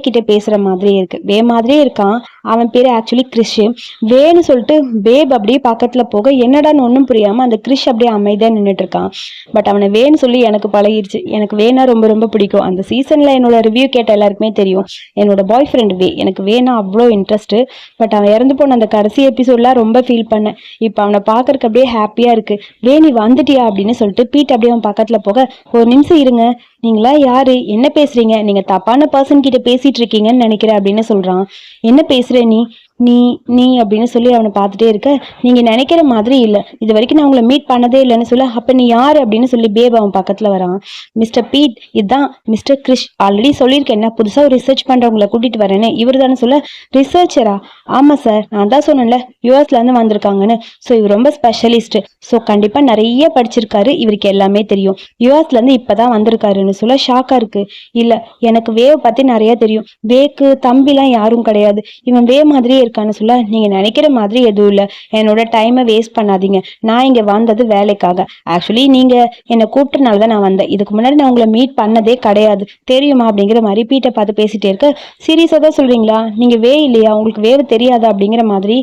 கிட்ட பேசுற மாதிரி இருக்கு. மாதிரியே இருக்கான். அவன் பேரு ஆக்சுவலி கிறிஷ். வேன்னு சொல்லிட்டு பேப் அப்படியே பக்கத்துல போக என்னடான்னு ஒன்றும் புரியாம அந்த கிறிஷ் அப்படியே அமைதியா நின்றுட்டு இருக்கான். பட் அவனை வேன்னு சொல்லி எனக்கு பழகிடுச்சு. எனக்கு வேணா ரொம்ப ரொம்ப பிடிக்கும். அந்த சீசன்ல என்னோட ரிவ்யூ கேட்ட எல்லாருக்குமே தெரியும், என்னோட பாய் ஃப்ரெண்ட் எனக்கு வேணா அவ்வளோ இன்ட்ரெஸ்ட். பட் அவன் இறந்து போன அந்த கடைசி எபிசோட்லாம் ரொம்ப ஃபீல் பண்ணேன். இப்போ அவனை பார்க்கறக்கு அப்படியே ஹாப்பியா இருக்கு. நீ வந்துட்டியா அப்படின்னு சொல்லிட்டு பீட் அப்படியே அவன் பக்கத்துல போக, ஒரு நிமிஷம் இருங்க, நீங்களா யாரு, என்ன பேசுறீங்க, நீங்க தப்பான பர்சன் கிட்ட பேசிட்டு இருக்கீங்கன்னு நினைக்கிறேன் அப்படின்னு சொல்றான். என்ன பேசுற நீ நீ நீ அப்படின்னு சொல்லி அவனை பார்த்துட்டே இருக்க, நீங்க நினைக்கிற மாதிரி இல்லை, இது வரைக்கும் நான் உங்களை மீட் பண்ணதே இல்லைன்னு சொல்ல, அப்ப நீ யாரு அப்படின்னு சொல்லி பேப் அவன் பக்கத்துல வரான். மிஸ்டர் பீட், இதுதான் மிஸ்டர் கிறிஷ், ஆல்ரெடி சொல்லியிருக்கேன் என்ன புதுசா ஒரு ரிசர்ச் பண்றவங்களை கூட்டிட்டு வரேன்னு. இவர் தானே சொல்ல, ரிசர்ச்சரா, ஆமா சார் நான் தான் சொன்னேன்ல யூஎஸ்ல இருந்து வந்திருக்காங்கன்னு. ஸோ இவர் ரொம்ப ஸ்பெஷலிஸ்ட், ஸோ கண்டிப்பா நிறைய படிச்சிருக்காரு, இவருக்கு எல்லாமே தெரியும், யூஎஸ்ல இருந்து இப்பதான் வந்திருக்காருன்னு சொல்ல ஷாக்கா இருக்கு. இல்ல எனக்கு வேவ் பத்தி நிறைய தெரியும், வேக்கு தம்பிலாம் யாரும் கிடையாது, இவன் வே மாதிரியே இருக்கான்னு சொல்ல, நீங்க நினைக்கிற மாதிரி எதுவும் இல்ல, என்னோட டைமை வேஸ்ட் பண்ணாதீங்க, நான் இங்க வந்தது வேலைக்காக, ஆக்சுவலி நீங்க என்னை கூப்பிட்டனாலதான் நான் வந்தேன், இதுக்கு முன்னாடி நான் உங்களை மீட் பண்ணதே கிடையாது தெரியுமா அப்படிங்கிற மாதிரி பீட்டை பார்த்து பேசிட்டே இருக்க, சீரியஸா தான் சொல்றீங்களா, நீங்க வே இல்லையா, உங்களுக்கு வேவ் தெரியாதா அப்படிங்கிற மாதிரி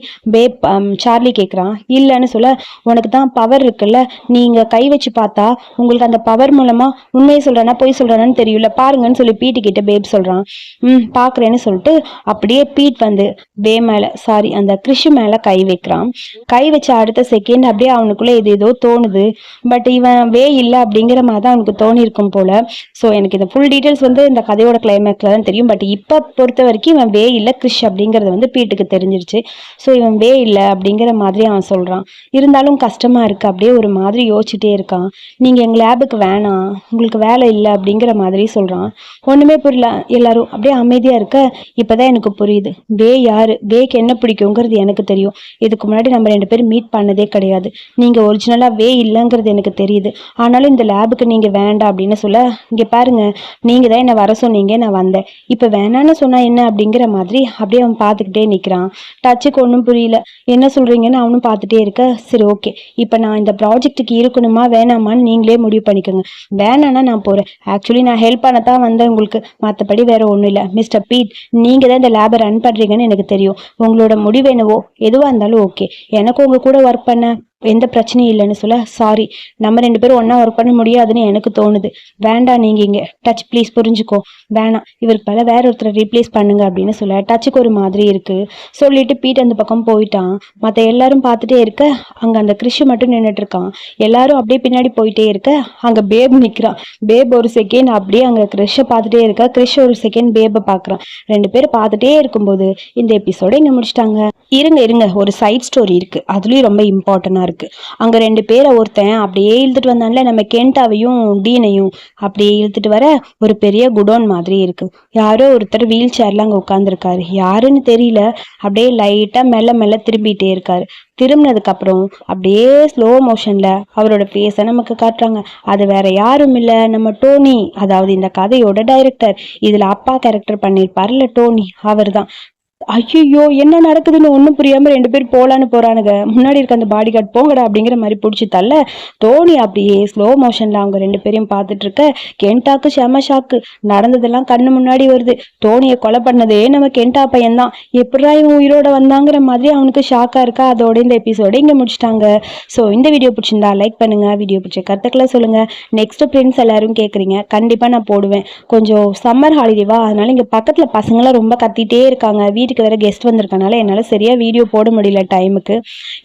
சார்லி கேட்குறான். இல்லைன்னு சொல்ல, உனக்கு தான் பவர் இருக்குல்ல, நீங்க கை வச்சு பார்த்தா உங்களுக்கு அந்த பவர் மூலமா உண்மையை சொல்றானா பொய் சொல்றானு தெரியல பாருங்கன்னு சொல்லி பீட்டு கிட்ட பேப் சொல்றான். பாக்குறேன்னு சொல்லிட்டு அப்படியே பீட் வந்து அந்த கிறிஷ் மேல கை வைக்கிறான். கை வச்ச அடுத்த செகண்ட் அப்படியே அவனுக்குள்ள ஏதோ தோணுது. பட் இவன் வே இல்லை அப்படிங்கிற மாதிரி தான் அவனுக்கு தோணி இருக்கும் போல. ஸோ எனக்கு இந்த ஃபுல் டீட்டெயில்ஸ் வந்து இந்த கதையோட கிளைமேக்ஸ்ல தான் தெரியும். பட் இப்போ பொறுத்த வரைக்கும் இவன் வே இல்லை கிறிஷ் அப்படிங்கிறது வந்து பீட்டுக்கு தெரிஞ்சிருச்சு. ஸோ இவன் வே இல்லை அப்படிங்கிற மாதிரி அவன் சொல்றான். இருந்தாலும் கஷ்டமா இருக்கு, அப்படியே ஒரு மாதிரி யோசிச்சுட்டே இருக்கான். நீங்க எங்க லேபுக்கு வேணாம், உங்களுக்கு வேலை இல்லை அப்படிங்கிற மாதிரி சொல்றான். ஒண்ணுமே புரியல, எல்லாரும் அப்படியே அமைதியா இருக்க. இப்பதான் எனக்கு புரியுது, வே யாரு, வேக்கு என்ன பிடிக்குங்கிறது எனக்கு தெரியும், இதுக்கு முன்னாடி நம்ம 2 பேரும் மீட் பண்ணதே கிடையாது, நீங்க ஒரிஜினலா வே இல்லைங்கிறது எனக்கு தெரியுது, ஆனாலும் இந்த லேபுக்கு நீங்க வேண்டாம் அப்படின்னு சொல்ல, இங்க பாருங்க நீங்க தான் என்ன வர சொன்னீங்க, நான் வந்தேன், இப்ப வேணான்னு சொன்னா என்ன அப்படிங்கிற மாதிரி அப்படியே அவன் பார்த்துக்கிட்டே நிக்கிறான். டச்சுக்கு ஒன்றும் புரியல, என்ன சொல்றீங்கன்னு அவனும் பார்த்துட்டே இருக்க. சரி ஓகே, இப்ப நான் இந்த ப்ராஜெக்ட்டுக்கு இருக்கணுமா வேணாமான்னு நீங்களே முடிவு பண்ணிக்கோங்க, வேணான்னா நான் போறேன், ஆக்சுவலி நான் ஹெல்ப் பண்ணத்தான் வந்தேன் உங்களுக்கு, மற்றபடி வேற ஒன்றும் இல்லை. மிஸ்டர் பீட், நீங்க தான் இந்த லேபை ரன் பண்றீங்கன்னு எனக்கு தெரியும், உங்களோட முடிவு என்னவோ எதுவா இருந்தாலும் ஓகே, எனக்கு உங்க கூட ஒர்க் பண்ண எந்த பிரச்சனையும் இல்லைன்னு சொல்ல, சாரி நம்ம 2 பேரும் ஒன்னா ஒர்க் பண்ண முடியாதுன்னு எனக்கு தோணுது, வேண்டாம் நீங்க இங்க டச் ப்ளீஸ் புரிஞ்சுக்கோ, வேணாம் இவருக்கு பல வேற ஒருத்தரை ரீப்ளேஸ் பண்ணுங்க அப்படின்னு சொல்ல, டச்சுக்கு ஒரு மாதிரி இருக்கு. சொல்லிட்டு பீட் அந்த பக்கம் போயிட்டான். மற்ற எல்லாரும் பார்த்துட்டே இருக்க, அங்க அந்த கிறிஷ் மட்டும் நின்றுட்டு இருக்கான். எல்லாரும் அப்படியே பின்னாடி போயிட்டே இருக்க, அங்க பேப் நிக்கிறான். பேப் ஒரு செகண்ட் அப்படியே அங்க கிறிஷை பார்த்துட்டே இருக்க, கிறிஷ் ஒரு செகண்ட் பேபை பாக்குறான். 2 பேரும் பார்த்துட்டே இருக்கும்போது இந்த எபிசோட இங்க முடிச்சிட்டாங்க. இருங்க ஒரு சைட் ஸ்டோரி இருக்கு, அதுலயும் ரொம்ப இம்பார்ட்டண்டா இருக்கு. அங்க 2 பேரை ஒருத்தன் அப்படியே இழுத்துட்டு வந்தான்ல, நம்ம கென்டாவையும் டீனையும் அப்படியே இழுத்துட்டு வர ஒரு பெரிய குடோன் மாதிரி இருக்கு. யாரோ ஒருத்தர் வீல் சேர்ல அங்க உட்கார்ந்துருக்காரு, யாருன்னு தெரியல. அப்படியே லைட்டா மெல்ல மெல்ல திரும்பிட்டே இருக்காரு. திரும்பினதுக்கு அப்புறம் அப்படியே ஸ்லோ மோஷன்ல அவரோட பேச நமக்கு காட்டுறாங்க. அது வேற யாரும் இல்ல, நம்ம டோனி, அதாவது இந்த கதையோட டைரக்டர், இதுல அப்பா கேரக்டர் பண்ணிருப்பாருல்ல டோனி, அவர் தான். ஐயோ என்ன நடக்குதுன்னு ஒன்றும் புரியாம 2 பேர் போலான்னு போறானுங்க. முன்னாடி இருக்க அந்த பாடி கார்டு போங்கடா அப்படிங்கிற மாதிரி பிடிச்சி தள்ள, டோனி அப்படியே ஸ்லோ மோஷன்ல அவங்க 2 பேரையும் பார்த்துட்டு இருக்க. கென்டாக்கு செம ஷாக்கு, நடந்ததெல்லாம் கண்ணு முன்னாடி வருது. டோனியை கொலை பண்ணதே நம்ம கென்டா பையன் தான், எப்படா இவன் உயிரோட வந்தாங்கிற மாதிரி அவனுக்கு ஷாக்கா இருக்கா. அதோட இந்த எபிசோட இங்க முடிச்சிட்டாங்க. ஸோ இந்த வீடியோ பிடிச்சிருந்தா லைக் பண்ணுங்க, வீடியோ பிடிச்ச கருத்துக்களை சொல்லுங்க. நெக்ஸ்ட் ஃப்ரெண்ட்ஸ் எல்லாரும் கேட்குறீங்க, கண்டிப்பா நான் போடுவேன். கொஞ்சம் சம்மர் ஹாலிடேவா, அதனால இங்க பக்கத்துல பசங்களாம் ரொம்ப கத்திட்டே இருக்காங்க. வீட்டுக்கு வேற கெஸ்ட் வந்திருக்கனால என்னால சரியா வீடியோ போட முடியல டைமுக்கு.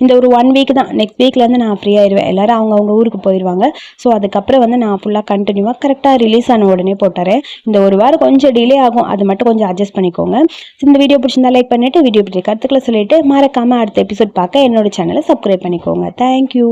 இந்த ஒரு 1 வீக் தான், நெக்ஸ்ட் வீக்ல இருந்து நான் ஃப்ரீ ஆயிடுவேன். எல்லாரும் அவங்க ஊருக்கு போயிடுவாங்க. ஸோ அதுக்கப்புறம் வந்து நான் ஃபுல்லா கண்டினியூவா கரெக்டா ரிலீஸ் ஆன உடனே போட்டுறேன். இந்த ஒரு வாரம் கொஞ்சம் டிலே ஆகும், அது மட்டும் கொஞ்சம் அட்ஜஸ்ட் பண்ணிக்கோங்க. இந்த வீடியோ பிடிச்சிருந்தா லைக் பண்ணிட்டு, வீடியோ பிடிச்ச கருத்துக்களை சொல்லிட்டு மறக்காம அடுத்த எபிசோட் பார்க்க என்னோட சேனலை சப்ஸ்கிரைப் பண்ணிக்கோங்க. தேங்க்யூ.